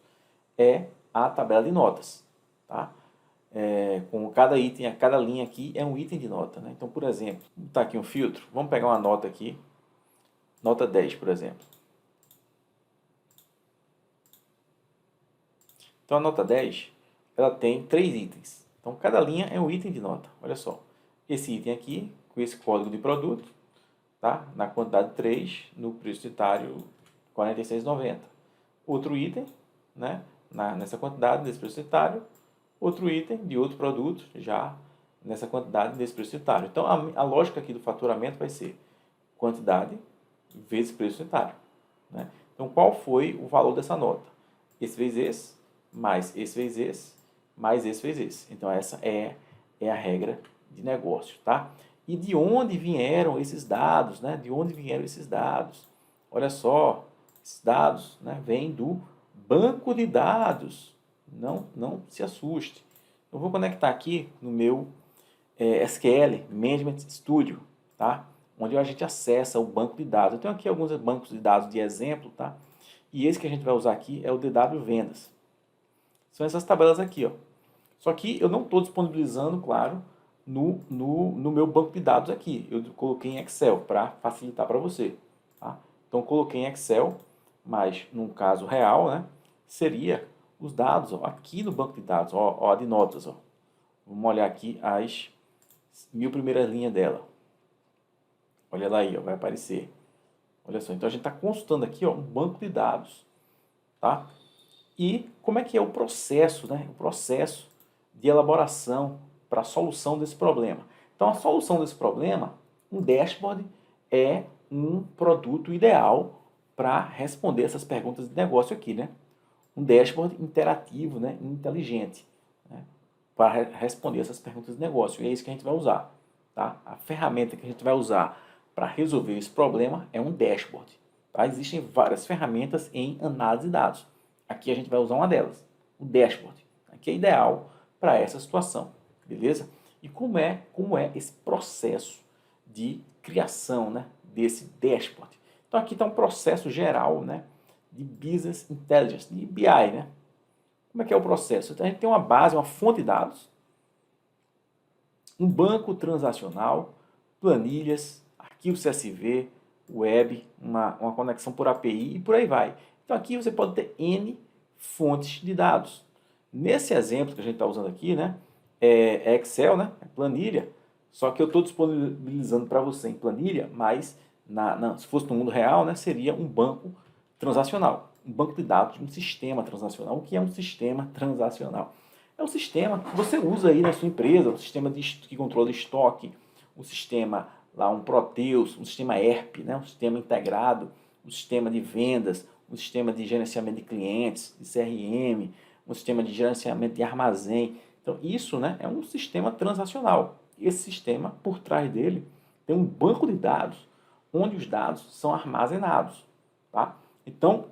é a tabela de notas, tá? Com cada item, cada linha aqui é um item de nota, né? Então, por exemplo, vou botar aqui um filtro, vamos pegar uma nota aqui, nota 10, por exemplo. Então, a nota 10, ela tem 3 itens. Então, cada linha é um item de nota. Olha só, esse item aqui, com esse código de produto, tá? Na quantidade 3, no preço unitário R$ 46,90. Outro item, né? Nessa quantidade, nesse preço unitário. Outro item de outro produto, já nessa quantidade, nesse preço unitário. Então, a lógica aqui do faturamento vai ser quantidade vezes preço unitário, né? Então, qual foi o valor dessa nota? Esse vezes esse, mais esse vezes esse, mais esse vezes esse. Então, essa é a regra de negócio, tá? E de onde vieram esses dados, né? De onde vieram esses dados? Olha só, esses dados, né, vêm do banco de dados. Não se assuste. Eu vou conectar aqui no meu SQL Management Studio, tá? Onde a gente acessa o banco de dados. Eu tenho aqui alguns bancos de dados de exemplo, tá? E esse que a gente vai usar aqui é o DW Vendas. São essas tabelas aqui, ó. Só que eu não estou disponibilizando, claro, no meu banco de dados aqui. Eu coloquei em Excel para facilitar para você. Tá? Então, coloquei em Excel, mas num caso real, né, seria os dados ó, aqui no banco de dados, ó, de notas. Ó. Vamos olhar aqui as 1000 primeiras linhas dela. Olha lá aí, ó, vai aparecer. Olha só, então a gente está consultando aqui ó, um banco de dados. Tá? E como é que é o processo, né? O processo de elaboração para a solução desse problema. Então, a solução desse problema, um dashboard é um produto ideal para responder essas perguntas de negócio aqui, né? Um dashboard interativo, né? Inteligente, né? Para responder essas perguntas de negócio. E é isso que a gente vai usar, tá? A ferramenta que a gente vai usar para resolver esse problema é um dashboard. Tá? Existem várias ferramentas em análise de dados. Aqui a gente vai usar uma delas, o dashboard, que é ideal para essa situação, beleza? E como é esse processo de criação, né, desse dashboard? Então aqui está um processo geral, né, de Business Intelligence, de BI, né? Como é que é o processo? Então a gente tem uma base, uma fonte de dados, um banco transacional, planilhas, arquivo CSV, web, uma conexão por API e por aí vai. Então aqui você pode ter N fontes de dados. Nesse exemplo que a gente está usando aqui, né, é Excel, né, é planilha, só que eu estou disponibilizando para você em planilha, mas se fosse no mundo real, né, seria um banco transacional, um banco de dados de um sistema transacional. O que é um sistema transacional? É um sistema que você usa aí na sua empresa, um sistema que controla estoque, um sistema lá, um Proteus, um sistema ERP, né, um sistema integrado, um sistema de vendas, um sistema de gerenciamento de clientes, de CRM, um sistema de gerenciamento de armazém. Então, isso, né, é um sistema transacional. Esse sistema, por trás dele, tem um banco de dados, onde os dados são armazenados. Tá? Então,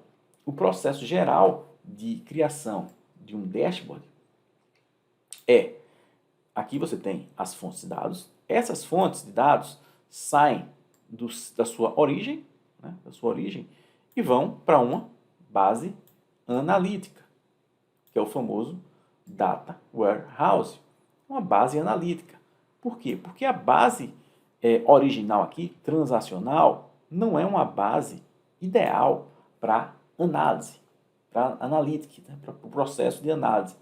o processo geral de criação de um dashboard aqui você tem as fontes de dados. Essas fontes de dados saem da sua origem, né, e vão para uma base analítica, que é o famoso Data Warehouse, uma base analítica. Por quê? Porque a base original aqui, transacional, não é uma base ideal para análise, para analytics, né, para o processo de análise.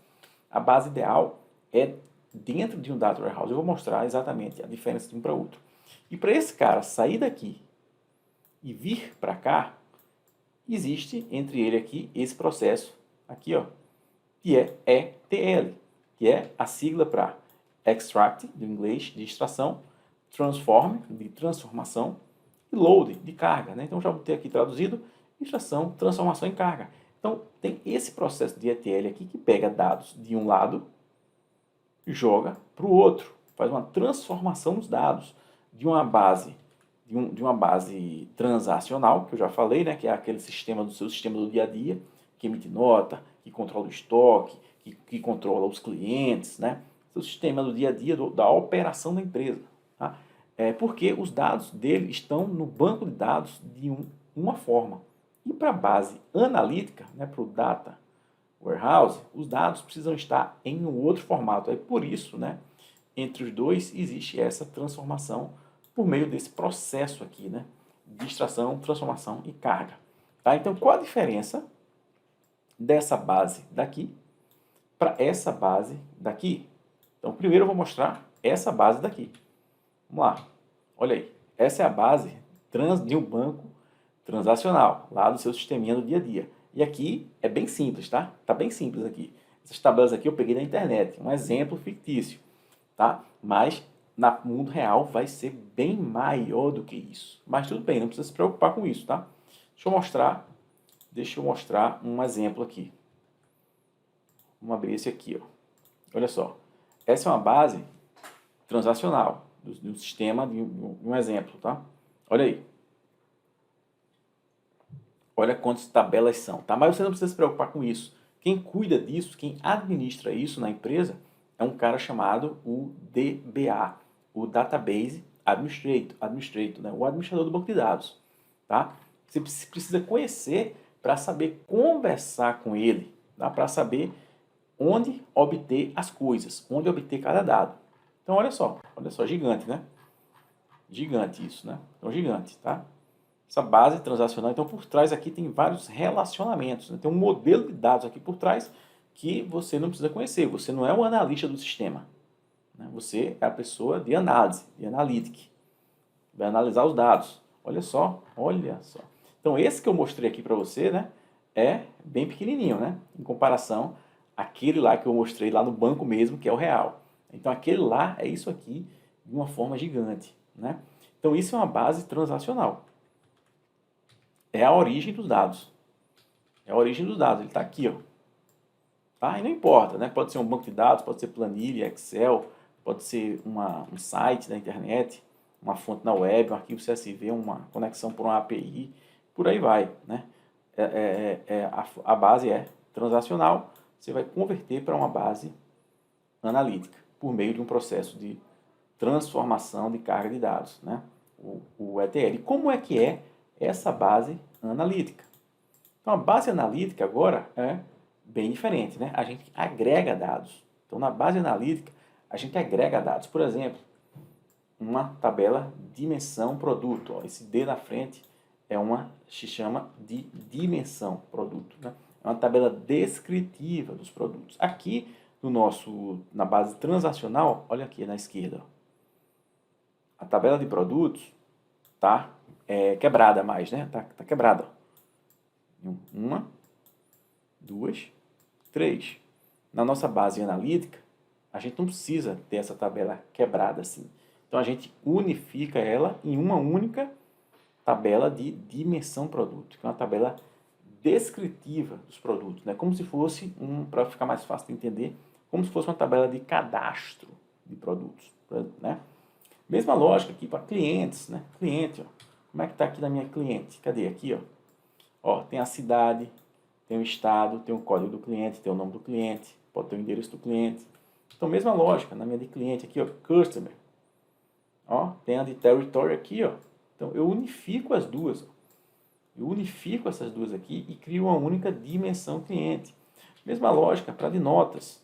A base ideal é dentro de um Data Warehouse. Eu vou mostrar exatamente a diferença de um para outro. E para esse cara sair daqui e vir para cá, existe entre ele aqui esse processo aqui, ó, que é ETL, que é a sigla para Extract, do inglês, de extração, Transform, de transformação, e Load, de carga. Né? Então, já vou ter aqui traduzido, extração, transformação em carga. Então, tem esse processo de ETL aqui que pega dados de um lado e joga para o outro, faz uma transformação dos dados de uma base transacional, que eu já falei, né, que é aquele sistema do seu sistema do dia a dia, que emite nota, que controla o estoque, que controla os clientes, né, seu sistema do dia a dia da operação da empresa. Tá? Porque os dados dele estão no banco de dados de uma forma. E para a base analítica, né, para o Data Warehouse, os dados precisam estar em um outro formato. Por isso, né, entre os dois existe essa transformação por meio desse processo aqui, né, de extração, transformação e carga. Tá? Então, qual a diferença dessa base daqui para essa base daqui? Então, primeiro eu vou mostrar essa base daqui. Vamos lá. Olha aí. Essa é a base de um banco transacional, lá do seu sisteminha do dia a dia. E aqui é bem simples, tá? Tá bem simples aqui. Essas tabelas aqui eu peguei na internet, um exemplo fictício, tá? Mas no mundo real vai ser bem maior do que isso. Mas tudo bem, não precisa se preocupar com isso, tá? Deixa eu mostrar um exemplo aqui. Vamos abrir esse aqui, ó. Olha só. Essa é uma base transacional do sistema de um exemplo, tá? Olha aí. Olha quantas tabelas são, tá? Mas você não precisa se preocupar com isso. Quem cuida disso, quem administra isso na empresa, é um cara chamado o DBA, o Database Administrator, né? O administrador do banco de dados, tá? Você precisa conhecer para saber conversar com ele, tá? Para saber onde obter as coisas, onde obter cada dado. Então, olha só, gigante, né? Gigante isso, né? Então, gigante, tá? Essa base transacional, então, por trás aqui tem vários relacionamentos, né? Tem um modelo de dados aqui por trás que você não precisa conhecer. Você não é o analista do sistema, né? Você é a pessoa de análise, de analytic. Vai analisar os dados. Olha só, olha só. Então, esse que eu mostrei aqui para você, né? É bem pequenininho, né? Em comparação àquele lá que eu mostrei lá no banco mesmo, que é o real. Então, aquele lá é isso aqui de uma forma gigante, né? Então, isso é uma base transacional. É a origem dos dados. É a origem dos dados. Ele está aqui, ó. Tá? E não importa, né? Pode ser um banco de dados, pode ser planilha, Excel, pode ser um site da internet, uma fonte na web, um arquivo CSV, uma conexão por uma API, por aí vai, né? A base é transacional, você vai converter para uma base analítica, por meio de um processo de transformação de carga de dados, né? O ETL. Como é que é essa base analítica? Então, a base analítica agora é bem diferente, né? A gente agrega dados. Então, na base analítica, a gente agrega dados. Por exemplo, uma tabela dimensão produto. Ó, esse D na frente se chama de dimensão produto, né? É uma tabela descritiva dos produtos. Aqui, na base transacional, olha aqui na esquerda, ó, a tabela de produtos está quebrada mais, né? Tá quebrada. Ó. 1, 2, 3. Na nossa base analítica, a gente não precisa ter essa tabela quebrada assim. Então, a gente unifica ela em uma única tabela de dimensão produto, que é uma tabela descritiva dos produtos, né? Como se fosse, para ficar mais fácil de entender, como se fosse uma tabela de cadastro de produtos, né? Mesma lógica aqui para clientes, né? Cliente, ó. Como é que está aqui na minha cliente? Cadê? Aqui, ó. Ó, tem a cidade, tem o estado, tem o código do cliente, tem o nome do cliente, pode ter o endereço do cliente. Então, mesma lógica, na minha de cliente aqui, ó, customer. Ó, tem a de territory aqui, ó. Então, eu unifico as duas. Ó. Eu unifico essas duas aqui e crio uma única dimensão cliente. Mesma lógica para a de notas,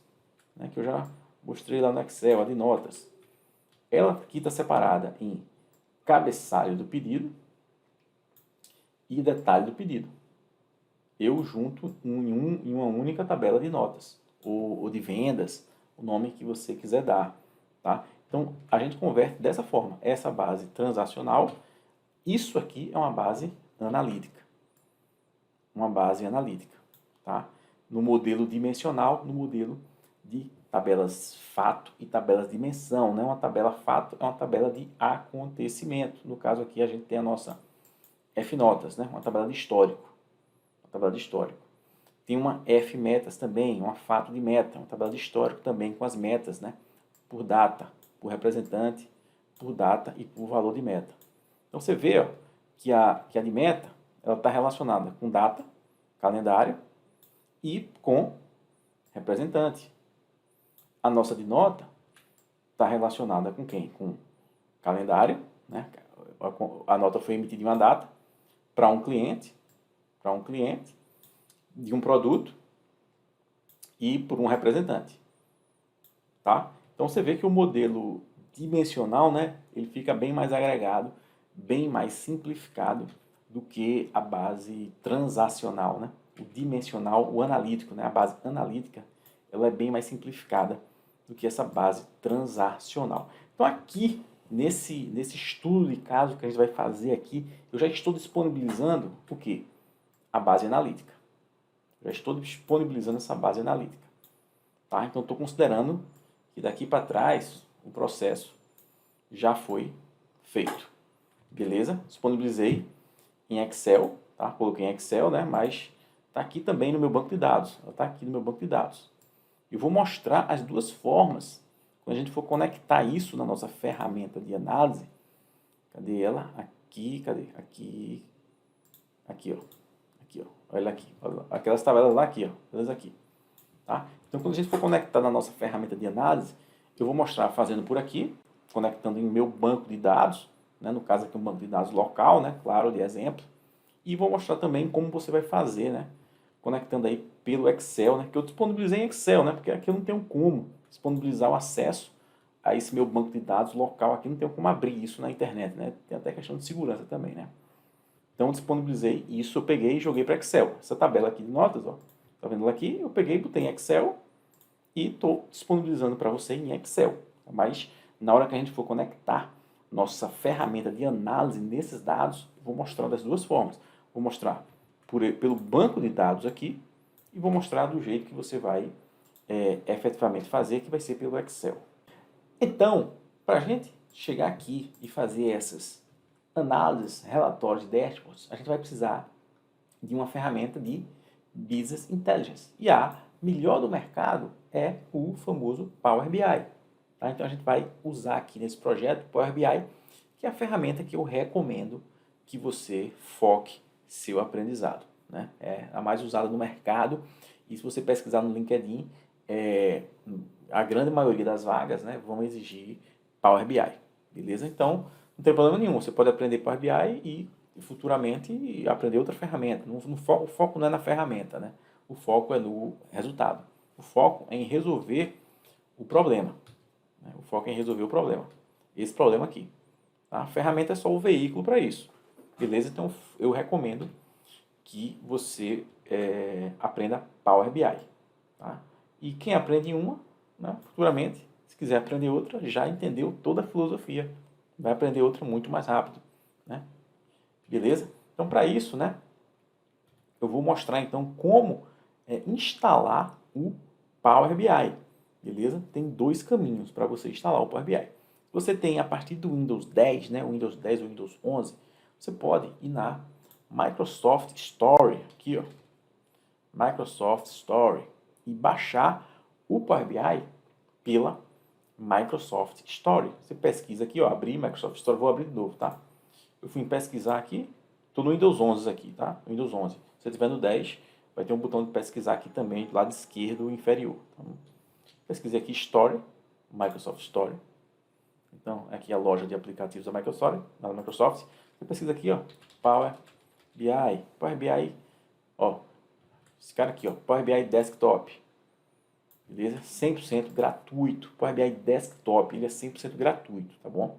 né, que eu já mostrei lá no Excel, a de notas. Ela aqui está separada em cabeçalho do pedido e detalhe do pedido. Eu junto em uma única tabela de notas, ou de vendas, o nome que você quiser dar. Tá? Então, a gente converte dessa forma. Essa base transacional, isso aqui é uma base analítica. Uma base analítica. Tá? No modelo dimensional, no modelo de tabelas fato e tabelas dimensão. Né? Uma tabela fato é uma tabela de acontecimento. No caso aqui, a gente tem a nossa F-notas, né? Uma tabela de histórico. Uma tabela de histórico. Tem uma F-metas também, uma fato de meta, uma tabela de histórico também com as metas, né? Por data, por representante, por data e por valor de meta. Então você vê, ó, que a de meta está relacionada com data, calendário e com representante. A nossa de nota está relacionada com quem? Com calendário, né? A nota foi emitida em uma data para um cliente de um produto e por um representante. Tá? Então você vê que o modelo dimensional, né, ele fica bem mais agregado, bem mais simplificado do que a base transacional, né? O dimensional, o analítico, né? A base analítica, ela é bem mais simplificada do que essa base transacional. Então aqui, nesse estudo de caso que a gente vai fazer aqui, eu já estou disponibilizando o quê? A base analítica. Já estou disponibilizando essa base analítica. Tá? Então estou considerando que daqui para trás o processo já foi feito. Beleza? Disponibilizei em Excel, tá? Coloquei em Excel, né? Mas está aqui também no meu banco de dados. Ela está aqui no meu banco de dados. Eu vou mostrar as duas formas quando a gente for conectar isso na nossa ferramenta de análise. Cadê ela? Aqui, cadê? Aqui. Aqui, ó. Aqui, ó. Olha aqui. Olha, aquelas tabelas lá aqui, ó. Elas aqui. Tá? Então, quando a gente for conectar na nossa ferramenta de análise, eu vou mostrar fazendo por aqui, conectando em meu banco de dados, né? No caso aqui um banco de dados local, né? Claro, de exemplo. E vou mostrar também como você vai fazer, né? Conectando aí pelo Excel, né? Que eu disponibilizei em Excel, né? Porque aqui eu não tenho como disponibilizar o acesso a esse meu banco de dados local aqui, não tenho como abrir isso na internet, né? Tem até questão de segurança também, né? Então, disponibilizei isso, eu peguei e joguei para Excel. Essa tabela aqui de notas, ó, tá vendo ela aqui? Eu peguei, botei em Excel e estou disponibilizando para você em Excel. Mas, na hora que a gente for conectar nossa ferramenta de análise nesses dados, vou mostrar das duas formas. Vou mostrar pelo banco de dados aqui e vou mostrar do jeito que você vai efetivamente fazer, que vai ser pelo Excel. Então, para a gente chegar aqui e fazer essas análises, relatórios de dashboards, a gente vai precisar de uma ferramenta de Business Intelligence. E a melhor do mercado é o famoso Power BI. Tá? Então, a gente vai usar aqui nesse projeto Power BI, que é a ferramenta que eu recomendo que você foque seu aprendizado. Né? É a mais usada no mercado. E se você pesquisar no LinkedIn, a grande maioria das vagas, né, vão exigir Power BI. Beleza? Então, não tem problema nenhum. Você pode aprender Power BI e futuramente aprender outra ferramenta. O foco não é na ferramenta, né? O foco é no resultado. O foco é em resolver o problema. Né? O foco é em resolver o problema. Esse problema aqui. Tá? A ferramenta é só o veículo para isso. Beleza? Então, eu recomendo que você aprenda Power BI. Tá? E quem aprende uma, né, futuramente, se quiser aprender outra, já entendeu toda a filosofia. Vai aprender outra muito mais rápido. Né? Beleza? Então, para isso, né, eu vou mostrar, então, como instalar o Power BI. Beleza? Tem dois caminhos para você instalar o Power BI. Você tem, a partir do Windows 10, né, o Windows 10 ou Windows 11, você pode ir na Microsoft Store, aqui, ó, Microsoft Store, e baixar o Power BI pela Microsoft Store. Você pesquisa aqui, ó, abrir Microsoft Store, vou abrir de novo, tá? Eu fui pesquisar aqui, estou no Windows 11 aqui, tá? Windows 11. Se você estiver no 10, vai ter um botão de pesquisar aqui também, do lado esquerdo inferior. Então, pesquisei aqui Store, Microsoft Store. Então, aqui a loja de aplicativos da Microsoft. Você pesquisa aqui, ó, Power BI. Power BI, ó, esse cara aqui, ó, Power BI Desktop. Beleza? 100% gratuito. Power BI Desktop, ele é 100% gratuito, tá bom?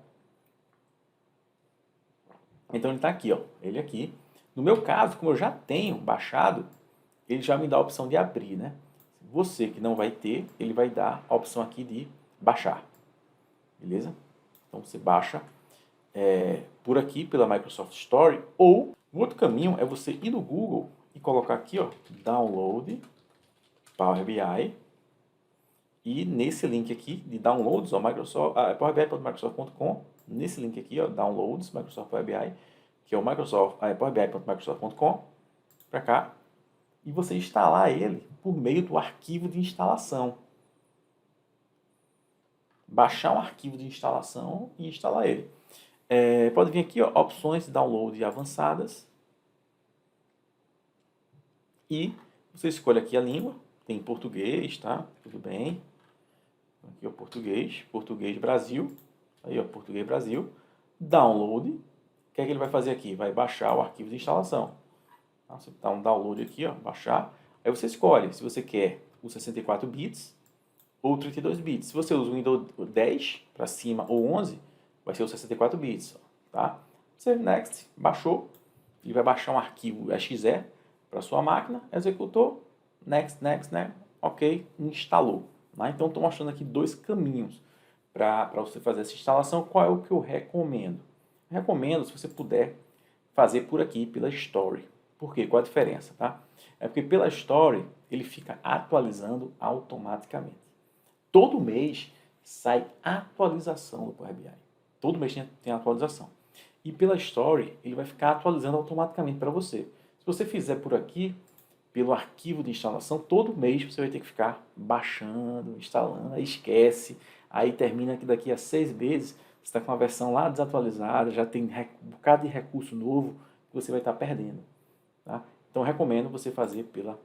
Então, ele está aqui, ó, ele aqui. No meu caso, como eu já tenho baixado, ele já me dá a opção de abrir, né? Você que não vai ter, ele vai dar a opção aqui de baixar. Beleza? Então, você baixa por aqui, pela Microsoft Store, ou um outro caminho é você ir no Google e colocar aqui, ó, Download Power BI, e nesse link aqui de downloads, ó, powerbi.microsoft.com, nesse link aqui, ó, downloads, Microsoft Power BI, que é o powerbi.microsoft.com, para cá, e você instalar ele por meio do arquivo de instalação. Baixar um arquivo de instalação e instalar ele. Pode vir aqui, ó, opções de download avançadas, e você escolhe aqui a língua, tem português, tá? Tudo bem. Aqui é o português Brasil, aí ó, português Brasil, download. O que é que ele vai fazer aqui? Vai baixar o arquivo de instalação. Tá? Você dá um download aqui, ó, baixar. Aí você escolhe se você quer o 64 bits ou 32 bits. Se você usa o Windows 10 para cima ou 11, vai ser o 64 bits, ó, tá? Você next, baixou, ele vai baixar um arquivo exe para sua máquina, executou, next, ok, instalou. Tá? Então, estou mostrando aqui dois caminhos para você fazer essa instalação. Qual é o que eu recomendo? Eu recomendo, se você puder, fazer por aqui, pela Store. Por quê? Qual a diferença? Tá? É porque pela Store, ele fica atualizando automaticamente. Todo mês sai atualização do Power BI. Todo mês tem atualização. E pela Store, ele vai ficar atualizando automaticamente para você. Se você fizer por aqui, pelo arquivo de instalação, todo mês você vai ter que ficar baixando, instalando, aí esquece, aí termina que daqui a 6 meses você está com a versão lá desatualizada, já tem um bocado de recurso novo que você vai estar perdendo. Tá? Então, eu recomendo você fazer pela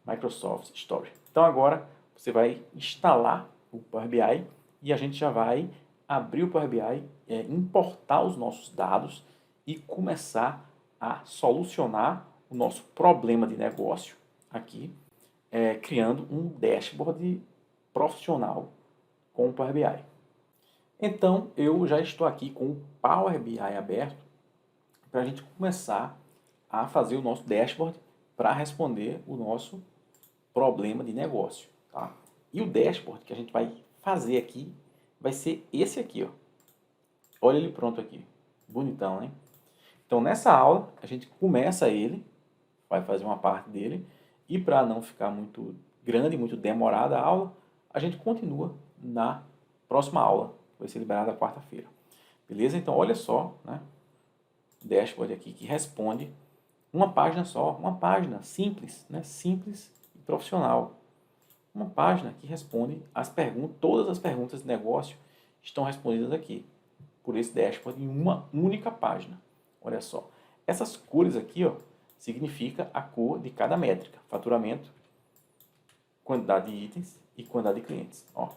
Microsoft Store. Então, agora você vai instalar o Power BI e a gente já vai abrir o Power BI, importar os nossos dados e começar a solucionar o nosso problema de negócio aqui, criando um dashboard profissional com o Power BI. Então, eu já estou aqui com o Power BI aberto para a gente começar a fazer o nosso dashboard para responder o nosso problema de negócio, tá? E o dashboard que a gente vai fazer aqui vai ser esse aqui, ó. Olha ele pronto aqui. Bonitão, hein? Então, nessa aula, a gente começa ele, vai fazer uma parte dele, e para não ficar muito grande, muito demorada a aula, a gente continua na próxima aula, que vai ser liberada quarta-feira. Beleza? Então, olha só, né? O dashboard aqui que responde uma página só, uma página simples, né? Simples e profissional. Uma página que responde as perguntas, todas as perguntas de negócio estão respondidas aqui, por esse dashboard, em uma única página. Olha só. Essas cores aqui, ó, significa a cor de cada métrica. Faturamento, quantidade de itens e quantidade de clientes. Ó,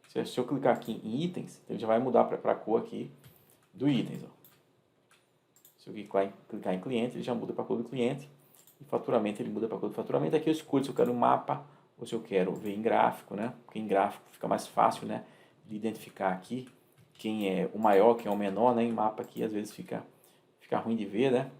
se eu clicar aqui em itens, ele já vai mudar para a cor aqui do itens. Ó. Se eu clicar em cliente, ele já muda para a cor do cliente. E faturamento, ele muda para a cor do faturamento. Aqui eu escolho se eu quero um mapa ou se eu quero ver em gráfico, né? Porque em gráfico fica mais fácil, né, de identificar aqui quem é o maior, quem é o menor, né? Em mapa aqui às vezes fica ruim de ver, né?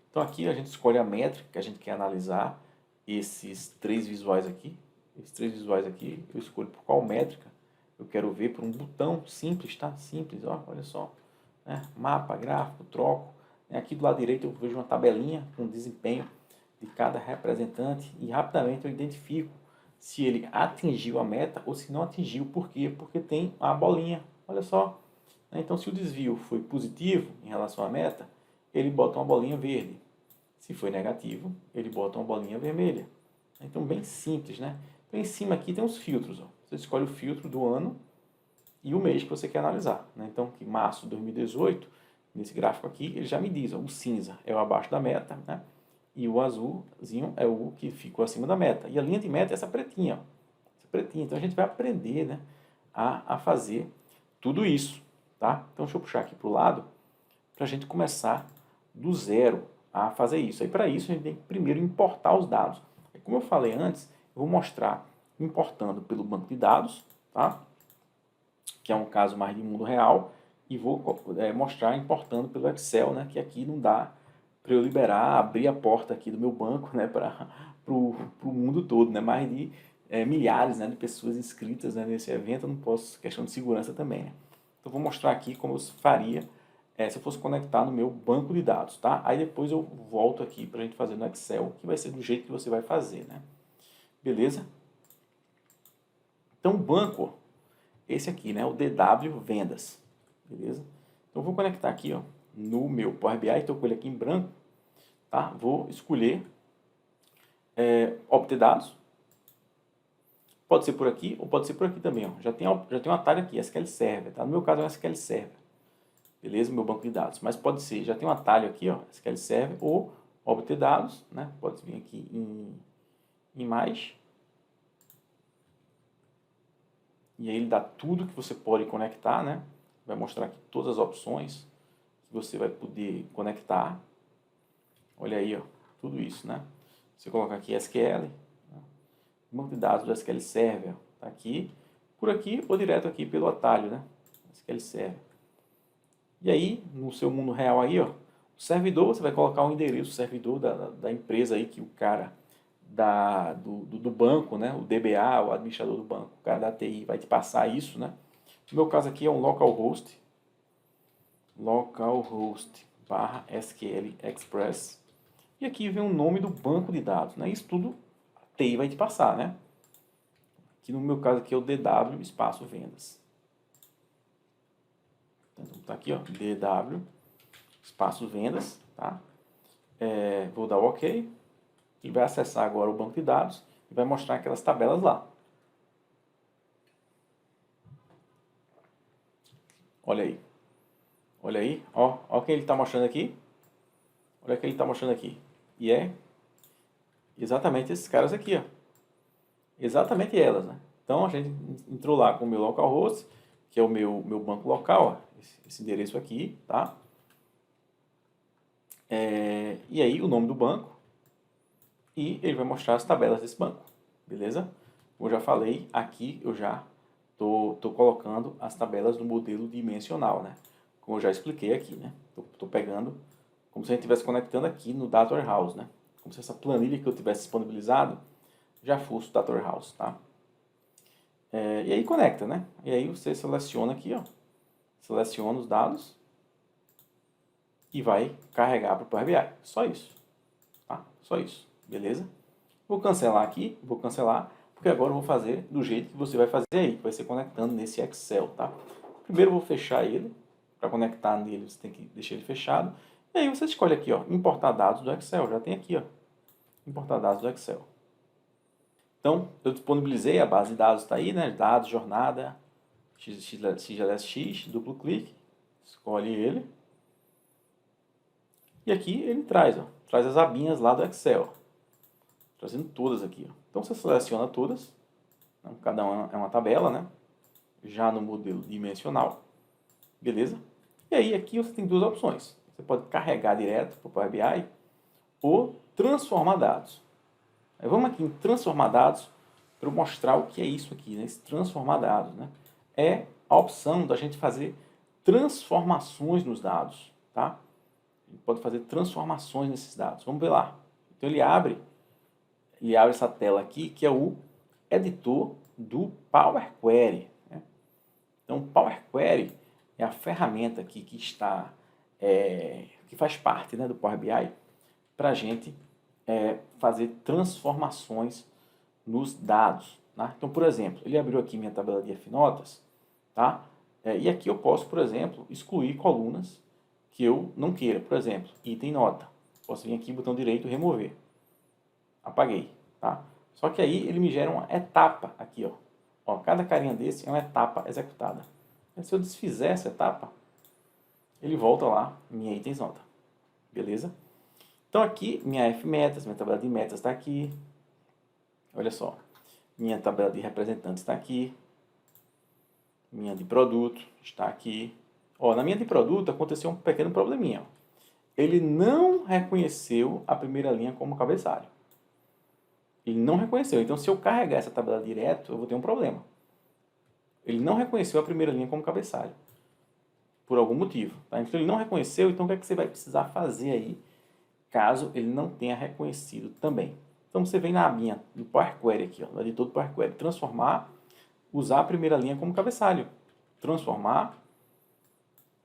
Então aqui a gente escolhe a métrica que a gente quer analisar, esses três visuais aqui. Esses três visuais aqui, eu escolho por qual métrica eu quero ver, por um botão simples, tá? Simples, ó, olha só. Né? Mapa, gráfico, troco. Aqui do lado direito eu vejo uma tabelinha com desempenho de cada representante e rapidamente eu identifico se ele atingiu a meta ou se não atingiu. Por quê? Porque tem a bolinha, olha só. Então, se o desvio foi positivo em relação à meta, ele bota uma bolinha verde. Se foi negativo, ele bota uma bolinha vermelha. Então, bem simples, né? Então, em cima aqui tem os filtros. Ó. Você escolhe o filtro do ano e o mês que você quer analisar. Né? Então, que março de 2018, nesse gráfico aqui, ele já me diz, ó, o cinza é o abaixo da meta, né? E o azulzinho é o que ficou acima da meta. E a linha de meta é essa pretinha. Ó. Essa pretinha. Então, a gente vai aprender, né, a fazer tudo isso. Tá? Então, deixa eu puxar aqui para o lado para a gente começar do zero a fazer isso. Aí, para isso, a gente tem que primeiro importar os dados. Como eu falei antes, eu vou mostrar importando pelo banco de dados, tá? Que é um caso mais de mundo real, e vou mostrar importando pelo Excel, né? Que aqui não dá para eu liberar, abrir a porta aqui do meu banco, né? Para o mundo todo, né? Mais de milhares, né, de pessoas inscritas, né, nesse evento, eu não posso, questão de segurança também, né? Então, vou mostrar aqui como eu faria se eu fosse conectar no meu banco de dados, tá? Aí depois eu volto aqui para a gente fazer no Excel, que vai ser do jeito que você vai fazer, né? Beleza? Então, o banco, esse aqui, né? O DW Vendas, beleza? Então, eu vou conectar aqui, ó, no meu Power BI, estou com ele aqui em branco, tá? Vou escolher obter dados. Pode ser por aqui ou pode ser por aqui também, ó. Já tem um atalho aqui, SQL Server, tá? No meu caso é um SQL Server. Beleza? Meu banco de dados. Mas pode ser, já tem um atalho aqui, ó, SQL Server ou obter dados, né? Pode vir aqui em mais. E aí ele dá tudo que você pode conectar, né? Vai mostrar aqui todas as opções que você vai poder conectar. Olha aí, ó, tudo isso, né? Você coloca aqui SQL, banco de dados do SQL Server, tá aqui, por aqui ou direto aqui pelo atalho, né? SQL Server. E aí, no seu mundo real aí, ó, o servidor, você vai colocar o endereço do servidor da empresa aí, que o cara do banco, né? O DBA, o administrador do banco, o cara da TI vai te passar isso, né? No meu caso aqui é um localhost /SQL Express. E aqui vem o nome do banco de dados, né? Isso tudo a TI vai te passar, né? Que no meu caso aqui é o DW espaço vendas. Então tá aqui, ó, DW espaço vendas, tá? Vou dar o OK. Ele vai acessar agora o banco de dados e vai mostrar aquelas tabelas lá. Olha aí. Olha aí, ó o que ele está mostrando aqui. Olha o que ele está mostrando aqui. E é exatamente esses caras aqui, ó. Exatamente elas, né? Então, a gente entrou lá com o meu localhost, que é o meu banco local, ó, esse endereço aqui, tá? E aí, o nome do banco. E ele vai mostrar as tabelas desse banco, beleza? Como eu já falei, aqui eu já Tô colocando as tabelas do modelo dimensional, né? Como eu já expliquei aqui, né? Tô pegando como se a gente estivesse conectando aqui no Data Warehouse, né? Como se essa planilha que eu tivesse disponibilizado já fosse o Data Warehouse, tá? E aí conecta, né? E aí você seleciona aqui, ó. Seleciona os dados e vai carregar para o Power BI. Só isso, tá? Só isso, beleza? Vou cancelar aqui, vou cancelar, porque agora eu vou fazer do jeito que você vai fazer aí, que vai ser conectando nesse Excel, tá? Primeiro eu vou fechar ele. Para conectar nele, você tem que deixar ele fechado. E aí você escolhe aqui, ó, importar dados do Excel. Já tem aqui, ó, importar dados do Excel. Então, eu disponibilizei a base de dados, está aí, né? Dados, jornada, XLSX, duplo clique, escolhe ele. E aqui ele traz, ó, traz as abinhas lá do Excel. Trazendo todas aqui, ó. Então você seleciona todas. Cada uma é uma tabela, né? Já no modelo dimensional. Beleza? E aí aqui você tem duas opções. Você pode carregar direto para o Power BI ou transformar dados. Aí vamos aqui em transformar dados para eu mostrar o que é isso aqui, né? Esse transformar dados, né? É a opção da gente fazer transformações nos dados, tá? A gente pode fazer transformações nesses dados. Vamos ver lá. Então ele abre essa tela aqui, que é o editor do Power Query, né? Então o Power Query é a ferramenta aqui que está, que faz parte, né, do Power BI para a gente fazer transformações nos dados, tá? Então, por exemplo, ele abriu aqui minha tabela de F-notas, tá? E aqui eu posso, por exemplo, excluir colunas que eu não queira. Por exemplo, item nota. Posso vir aqui, botão direito, remover. Apaguei, tá? Só que aí ele me gera uma etapa aqui, ó. Cada carinha desse é uma etapa executada. Se eu desfizer essa etapa, ele volta lá, minha itens nota. Beleza? Então aqui, minha F-metas, minha tabela de metas está aqui. Olha só. Minha tabela de representantes está aqui. Minha de produto está aqui. Ó, na minha de produto aconteceu um pequeno probleminha. Ó. Ele não reconheceu a primeira linha como cabeçalho. Ele não reconheceu. Então, se eu carregar essa tabela direto, eu vou ter um problema. Ele não reconheceu a primeira linha como cabeçalho. Por algum motivo. Tá? Então, ele não reconheceu, então o que é que você vai precisar fazer aí, caso ele não tenha reconhecido também? Então, você vem na abinha do Power Query aqui, ó, no editor do Power Query, transformar, usar a primeira linha como cabeçalho. Transformar,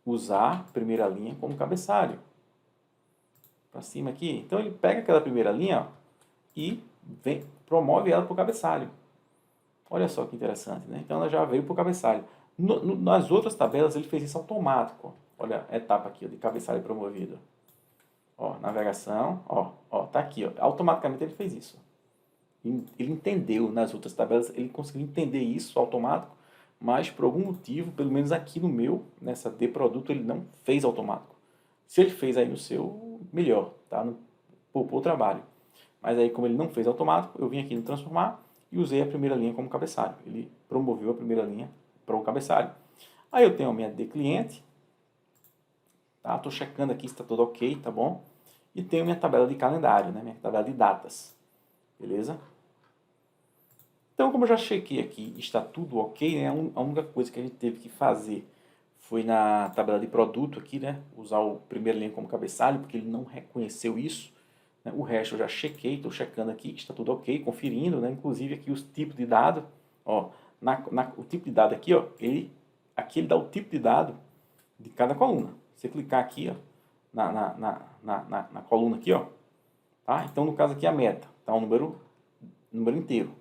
usar a primeira linha como cabeçalho. Para cima aqui. Então, ele pega aquela primeira linha, ó, e promove ela para o cabeçalho. Olha só que interessante, né? Então ela já veio para o cabeçalho. Nas outras tabelas ele fez isso automático. Ó. Olha a etapa aqui, ó, de cabeçalho promovido. Ó, navegação, ó, tá aqui, ó. Automaticamente ele fez isso. Ele entendeu nas outras tabelas, ele conseguiu entender isso automático, mas por algum motivo, pelo menos aqui no meu, nessa de produto, ele não fez automático. Se ele fez aí no seu, melhor, tá? Poupou o trabalho. Mas aí, como ele não fez automático, eu vim aqui no transformar e usei a primeira linha como cabeçalho. Ele promoveu a primeira linha para o cabeçalho. Aí eu tenho a minha de cliente. Tá? Estou checando aqui se está tudo ok, tá bom? E tenho minha tabela de calendário, né? Minha tabela de datas. Beleza? Então, como eu já chequei aqui, está tudo ok, né? A única coisa que a gente teve que fazer foi na tabela de produto aqui, né? Usar o primeira linha como cabeçalho, porque ele não reconheceu isso. O resto eu já chequei, estou checando aqui que está tudo ok, conferindo, né? Inclusive aqui os tipos de dado, ó, o tipo de dado aqui, ó, aqui ele dá o tipo de dado de cada coluna. Você clicar aqui, ó, na coluna aqui, ó, tá? Então no caso aqui a meta, tá um número inteiro.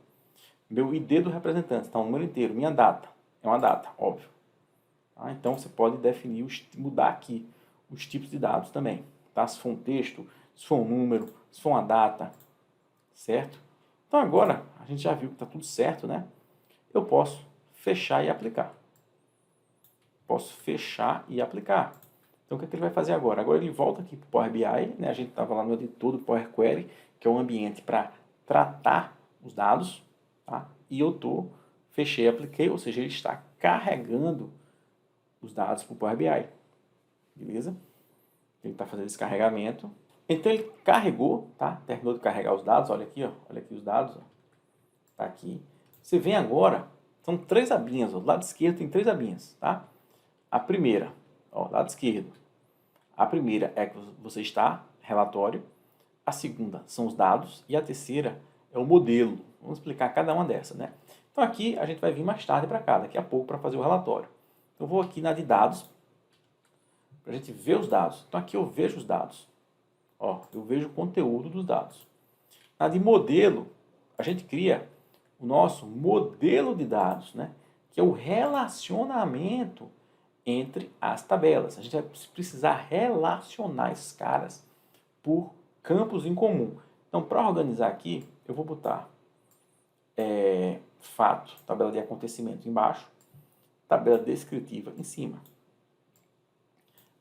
Meu ID do representante está um número inteiro. Minha data é uma data, óbvio. Tá? Então você pode definir, mudar aqui os tipos de dados também, tá? Se for um texto, se for um número, se for uma data, certo? Então agora, a gente já viu que está tudo certo, né? Eu posso fechar e aplicar. Posso fechar e aplicar. Então o que é que ele vai fazer agora? Agora ele volta aqui para o Power BI, né? A gente estava lá no editor do Power Query, que é o ambiente para tratar os dados, tá? E eu fechei e apliquei, ou seja, ele está carregando os dados para o Power BI. Beleza? Ele está fazendo esse carregamento. Então ele carregou, tá? Terminou de carregar os dados, olha aqui, ó. Olha aqui os dados, ó. Tá aqui. Você vem agora São 3 abinhas, ó. Do lado esquerdo tem 3 abinhas, tá? A primeira, ó, lado esquerdo. A primeira é que você está, relatório. A segunda são os dados. E a terceira é o modelo. Vamos explicar cada uma dessas, né? Então aqui a gente vai vir mais tarde para cá, daqui a pouco, para fazer o relatório. Eu vou aqui na de dados, para a gente ver os dados. Então aqui eu vejo os dados. Ó, eu vejo o conteúdo dos dados. Na de modelo, a gente cria o nosso modelo de dados, né? Que é o relacionamento entre as tabelas. A gente vai precisar relacionar esses caras por campos em comum. Então, para organizar aqui, eu vou botar fato, tabela de acontecimento embaixo, tabela descritiva em cima.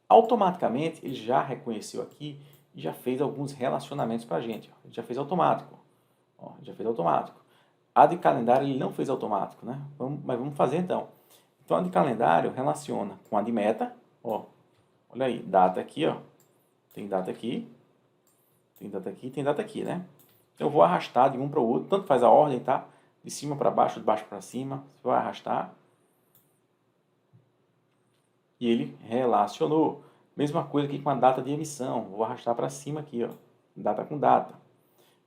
Automaticamente, ele já reconheceu aqui e já fez alguns relacionamentos para a gente. Ele já fez automático. Ó, já fez automático. A de calendário ele não fez automático, né? Mas vamos fazer então. Então a de calendário relaciona com a de meta. Ó, olha aí, data aqui, ó. Tem data aqui. Tem data aqui, tem data aqui, né? Então eu vou arrastar de um para o outro. Tanto faz a ordem, tá? De cima para baixo, de baixo para cima. Você vai arrastar. E ele relacionou. Mesma coisa aqui com a data de emissão. Vou arrastar para cima aqui, ó. Data com data.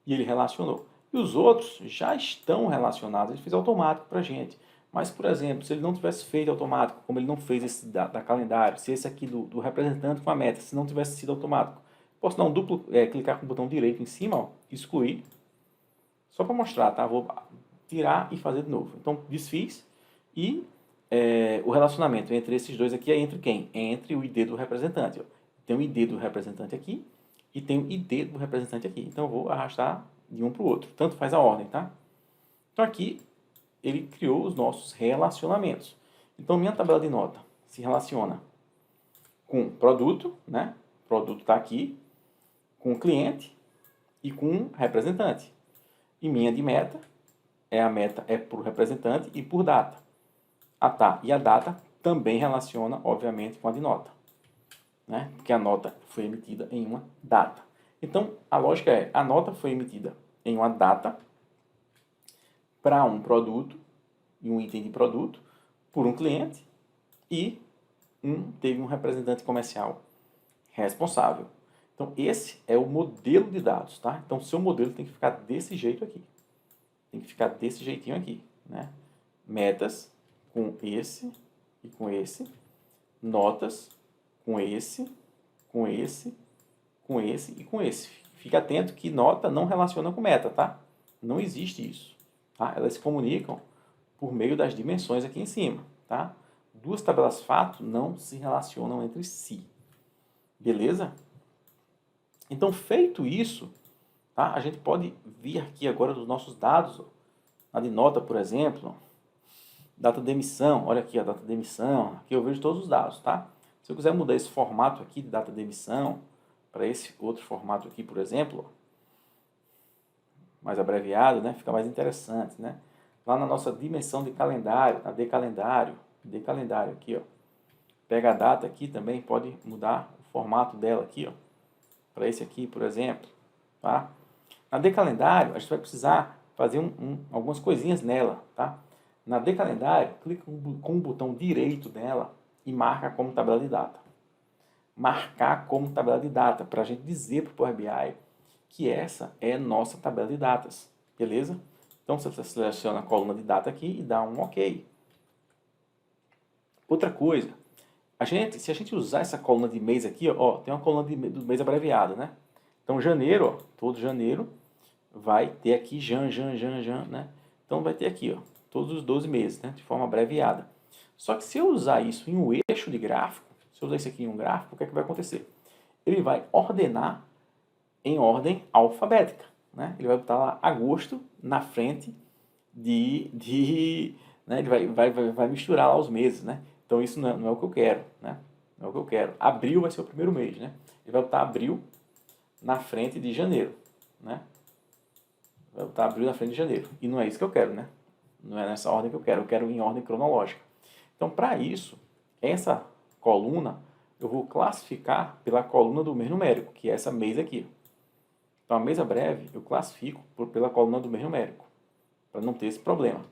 E ele relacionou. E os outros já estão relacionados. Ele fez automático para a gente. Mas, por exemplo, se ele não tivesse feito automático, como ele não fez esse da calendário, se esse aqui do representante com a meta, se não tivesse sido automático, posso dar um duplo, clicar com o botão direito em cima, ó, excluir. Só para mostrar, tá? Vou tirar e fazer de novo. Então, desfiz. E o relacionamento entre esses dois aqui é entre quem? É entre o ID do representante. Ó. Tem o ID do representante aqui e tem o ID do representante aqui. Então, eu vou arrastar de um para o outro. Tanto faz a ordem, tá? Então, aqui, ele criou os nossos relacionamentos. Então, minha tabela de nota se relaciona com produto, né? O produto está aqui, com o cliente e com o representante. E minha de meta, a meta é por representante e por data. E a data também relaciona, obviamente, com a de nota, né? Porque a nota foi emitida em uma data. Então, a lógica é, a nota foi emitida em uma data para um produto, e um item de produto, por um cliente, e teve um representante comercial responsável. Então, esse é o modelo de dados, tá? Então, o seu modelo tem que ficar desse jeito aqui. Tem que ficar desse jeitinho aqui, né? Metas com esse e com esse. Notas com esse, com esse, com esse e com esse. Fique atento que nota não relaciona com meta, tá? Não existe isso, tá? Elas se comunicam por meio das dimensões aqui em cima, tá? Duas tabelas fato não se relacionam entre si. Beleza? Então, feito isso, tá? A gente pode vir aqui agora dos nossos dados, ó. A de nota, por exemplo, data de emissão, olha aqui a data de emissão, aqui eu vejo todos os dados, tá? Se eu quiser mudar esse formato aqui de data de emissão para esse outro formato aqui, por exemplo, ó, mais abreviado, né? Fica mais interessante, né? Lá na nossa dimensão de calendário, na de calendário aqui, ó. Pega a data aqui também, pode mudar o formato dela aqui, ó. Para esse aqui, por exemplo, tá? Na de calendário, a gente vai precisar fazer algumas coisinhas nela, tá? Na de calendário, clica com o botão direito nela e marca como tabela de data. Marcar como tabela de data, para a gente dizer para o Power BI que essa é nossa tabela de datas, beleza? Então, você seleciona a coluna de data aqui e dá um OK. Outra coisa, se a gente usar essa coluna de mês aqui, ó, tem uma coluna do mês abreviado, né? Então, janeiro, ó, todo janeiro, vai ter aqui Jan, né? Então, vai ter aqui, ó, todos os 12 meses, né? De forma abreviada. Só que se eu usar isso em um eixo de gráfico, se eu usar isso aqui em um gráfico, o que é que vai acontecer? Ele vai ordenar em ordem alfabética, né? Ele vai botar lá agosto na frente né? Ele vai misturar lá os meses, né? Então, isso não é o que eu quero, né? Não é o que eu quero. Abril vai ser o primeiro mês, né? Ele vai botar abril na frente de janeiro, né? Vai botar abril na frente de janeiro. E não é isso que eu quero, né? Não é nessa ordem que eu quero em ordem cronológica. Então, para isso, essa coluna, eu vou classificar pela coluna do mês numérico, que é essa mês aqui. Então, a mesa breve, eu classifico pela coluna do mês numérico, para não ter esse problema.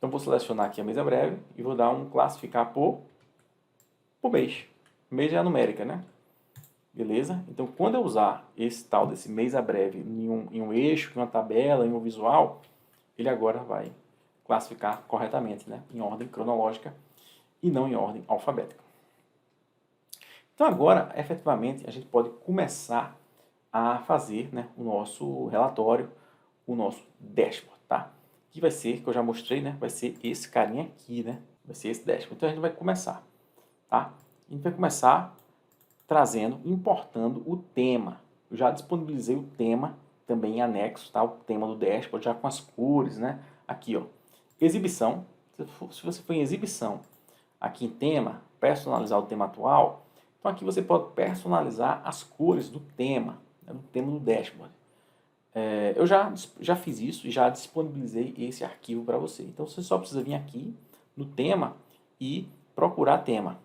Então, vou selecionar aqui a mesa breve e vou dar um classificar por mês. Mês é a numérica, né? Beleza? Então, quando eu usar esse tal desse mesa breve em um eixo, em uma tabela, em um visual, ele agora vai classificar corretamente, né? Em ordem cronológica e não em ordem alfabética. Então, agora, efetivamente, a gente pode começar a fazer, né, o nosso relatório, o nosso dashboard, tá? Que vai ser, que eu já mostrei, né? Vai ser esse carinha aqui, né? Vai ser esse dashboard. Então, a gente vai começar, tá? A gente vai começar trazendo, importando o tema. Eu já disponibilizei o tema também em anexo, tá? O tema do dashboard, já com as cores, né? Aqui, ó. Exibição. Se você for em exibição, aqui em tema, personalizar o tema atual, então aqui você pode personalizar as cores do tema, né? Do tema do dashboard. Eu já fiz isso e já disponibilizei esse arquivo para você. Então você só precisa vir aqui no tema e procurar tema.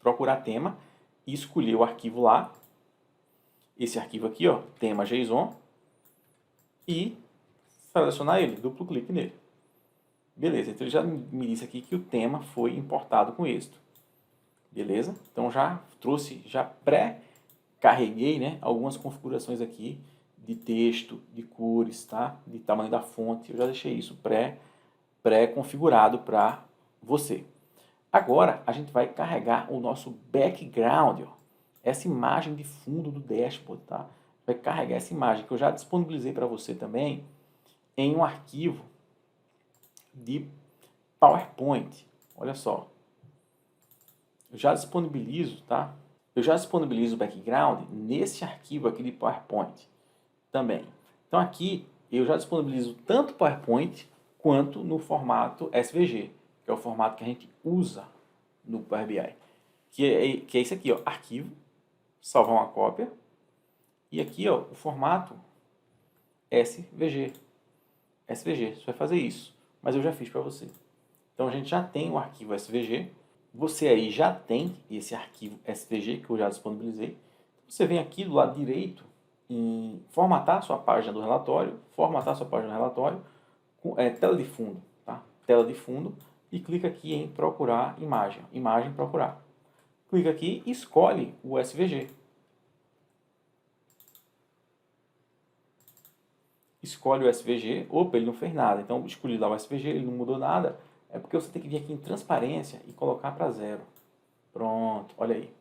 Procurar tema e escolher o arquivo lá. Esse arquivo aqui, ó, tema JSON. E selecionar ele, duplo clique nele. Beleza, então ele já me disse aqui que o tema foi importado com êxito. Beleza? Então já trouxe, já pré-carreguei, né, algumas configurações aqui de texto, de cores, tá? De tamanho da fonte. Eu já deixei isso pré-configurado para você. Agora a gente vai carregar o nosso background, ó, essa imagem de fundo do dashboard, tá? Vai carregar essa imagem que eu já disponibilizei para você também em um arquivo de PowerPoint. Olha só. Eu já disponibilizo, tá? Eu já disponibilizo o background nesse arquivo aqui de PowerPoint também. Então aqui eu já disponibilizo tanto PowerPoint quanto no formato SVG, que é o formato que a gente usa no Power BI. Que é esse aqui, ó, arquivo, salvar uma cópia. E aqui, ó, o formato SVG. SVG, você vai fazer isso. Mas eu já fiz para você. Então a gente já tem o arquivo SVG. Você aí já tem esse arquivo SVG que eu já disponibilizei. Você vem aqui do lado direito em formatar sua página do relatório. Formatar sua página do relatório. Tela de fundo, tá? Tela de fundo. E clica aqui em procurar imagem. Imagem procurar. Clica aqui e escolhe o SVG. Escolhe o SVG. Opa, ele não fez nada. Então, escolhi lá o SVG, ele não mudou nada. É porque você tem que vir aqui em transparência e colocar para 0. Pronto, olha aí.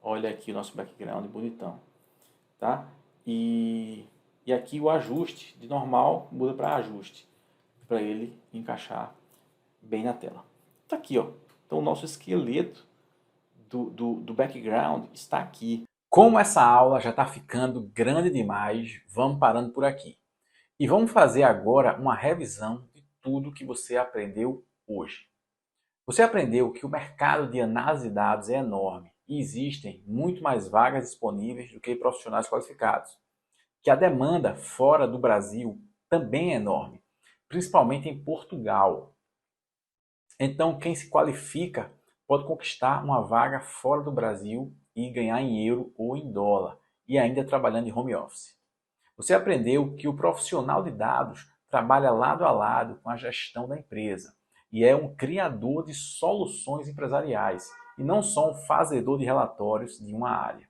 Olha aqui o nosso background bonitão. Tá? E aqui o ajuste de normal muda para ajuste. Para ele encaixar bem na tela. Tá aqui, ó. Então o nosso esqueleto do background está aqui. Como essa aula já está ficando grande demais, vamos parando por aqui. E vamos fazer agora uma revisão de tudo que você aprendeu hoje. Você aprendeu que o mercado de análise de dados é enorme e existem muito mais vagas disponíveis do que profissionais qualificados. Que a demanda fora do Brasil também é enorme, principalmente em Portugal. Então, quem se qualifica pode conquistar uma vaga fora do Brasil e ganhar em euro ou em dólar, e ainda trabalhando em home office. Você aprendeu que o profissional de dados trabalha lado a lado com a gestão da empresa e é um criador de soluções empresariais e não só um fazedor de relatórios de uma área.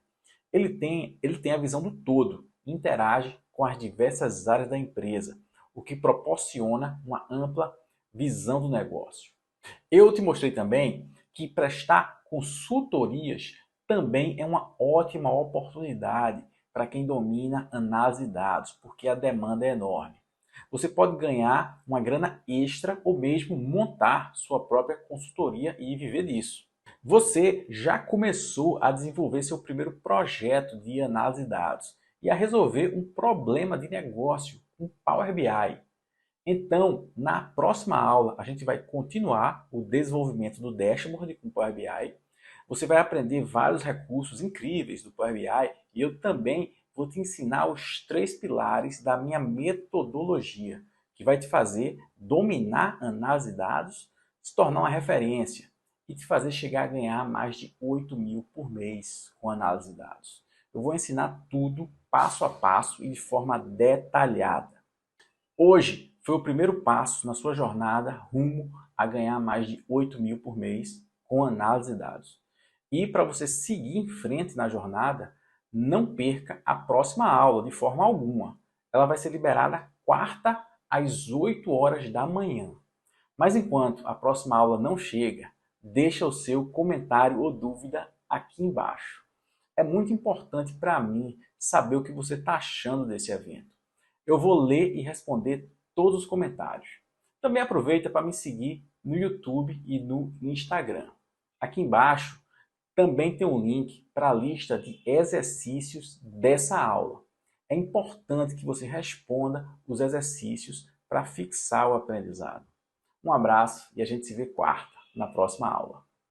Ele tem a visão do todo, interage com as diversas áreas da empresa, o que proporciona uma ampla visão do negócio. Eu te mostrei também que prestar consultorias também é uma ótima oportunidade para quem domina análise de dados, porque a demanda é enorme. Você pode ganhar uma grana extra ou mesmo montar sua própria consultoria e viver disso. Você já começou a desenvolver seu primeiro projeto de análise de dados e a resolver um problema de negócio com Power BI. Então, na próxima aula, a gente vai continuar o desenvolvimento do dashboard com Power BI. Você vai aprender vários recursos incríveis do Power BI e eu também vou te ensinar os 3 pilares da minha metodologia, que vai te fazer dominar a análise de dados, se tornar uma referência e te fazer chegar a ganhar mais de 8.000 por mês com análise de dados. Eu vou ensinar tudo passo a passo e de forma detalhada. Hoje foi o primeiro passo na sua jornada rumo a ganhar mais de 8 mil por mês com análise de dados. E para você seguir em frente na jornada, não perca a próxima aula de forma alguma. Ela vai ser liberada quarta às 8 horas da manhã. Mas enquanto a próxima aula não chega, deixa o seu comentário ou dúvida aqui embaixo. É muito importante para mim saber o que você está achando desse evento. Eu vou ler e responder todos os comentários. Também aproveita para me seguir no YouTube e no Instagram. Aqui embaixo também tem um link para a lista de exercícios dessa aula. É importante que você responda os exercícios para fixar o aprendizado. Um abraço e a gente se vê quarta, na próxima aula.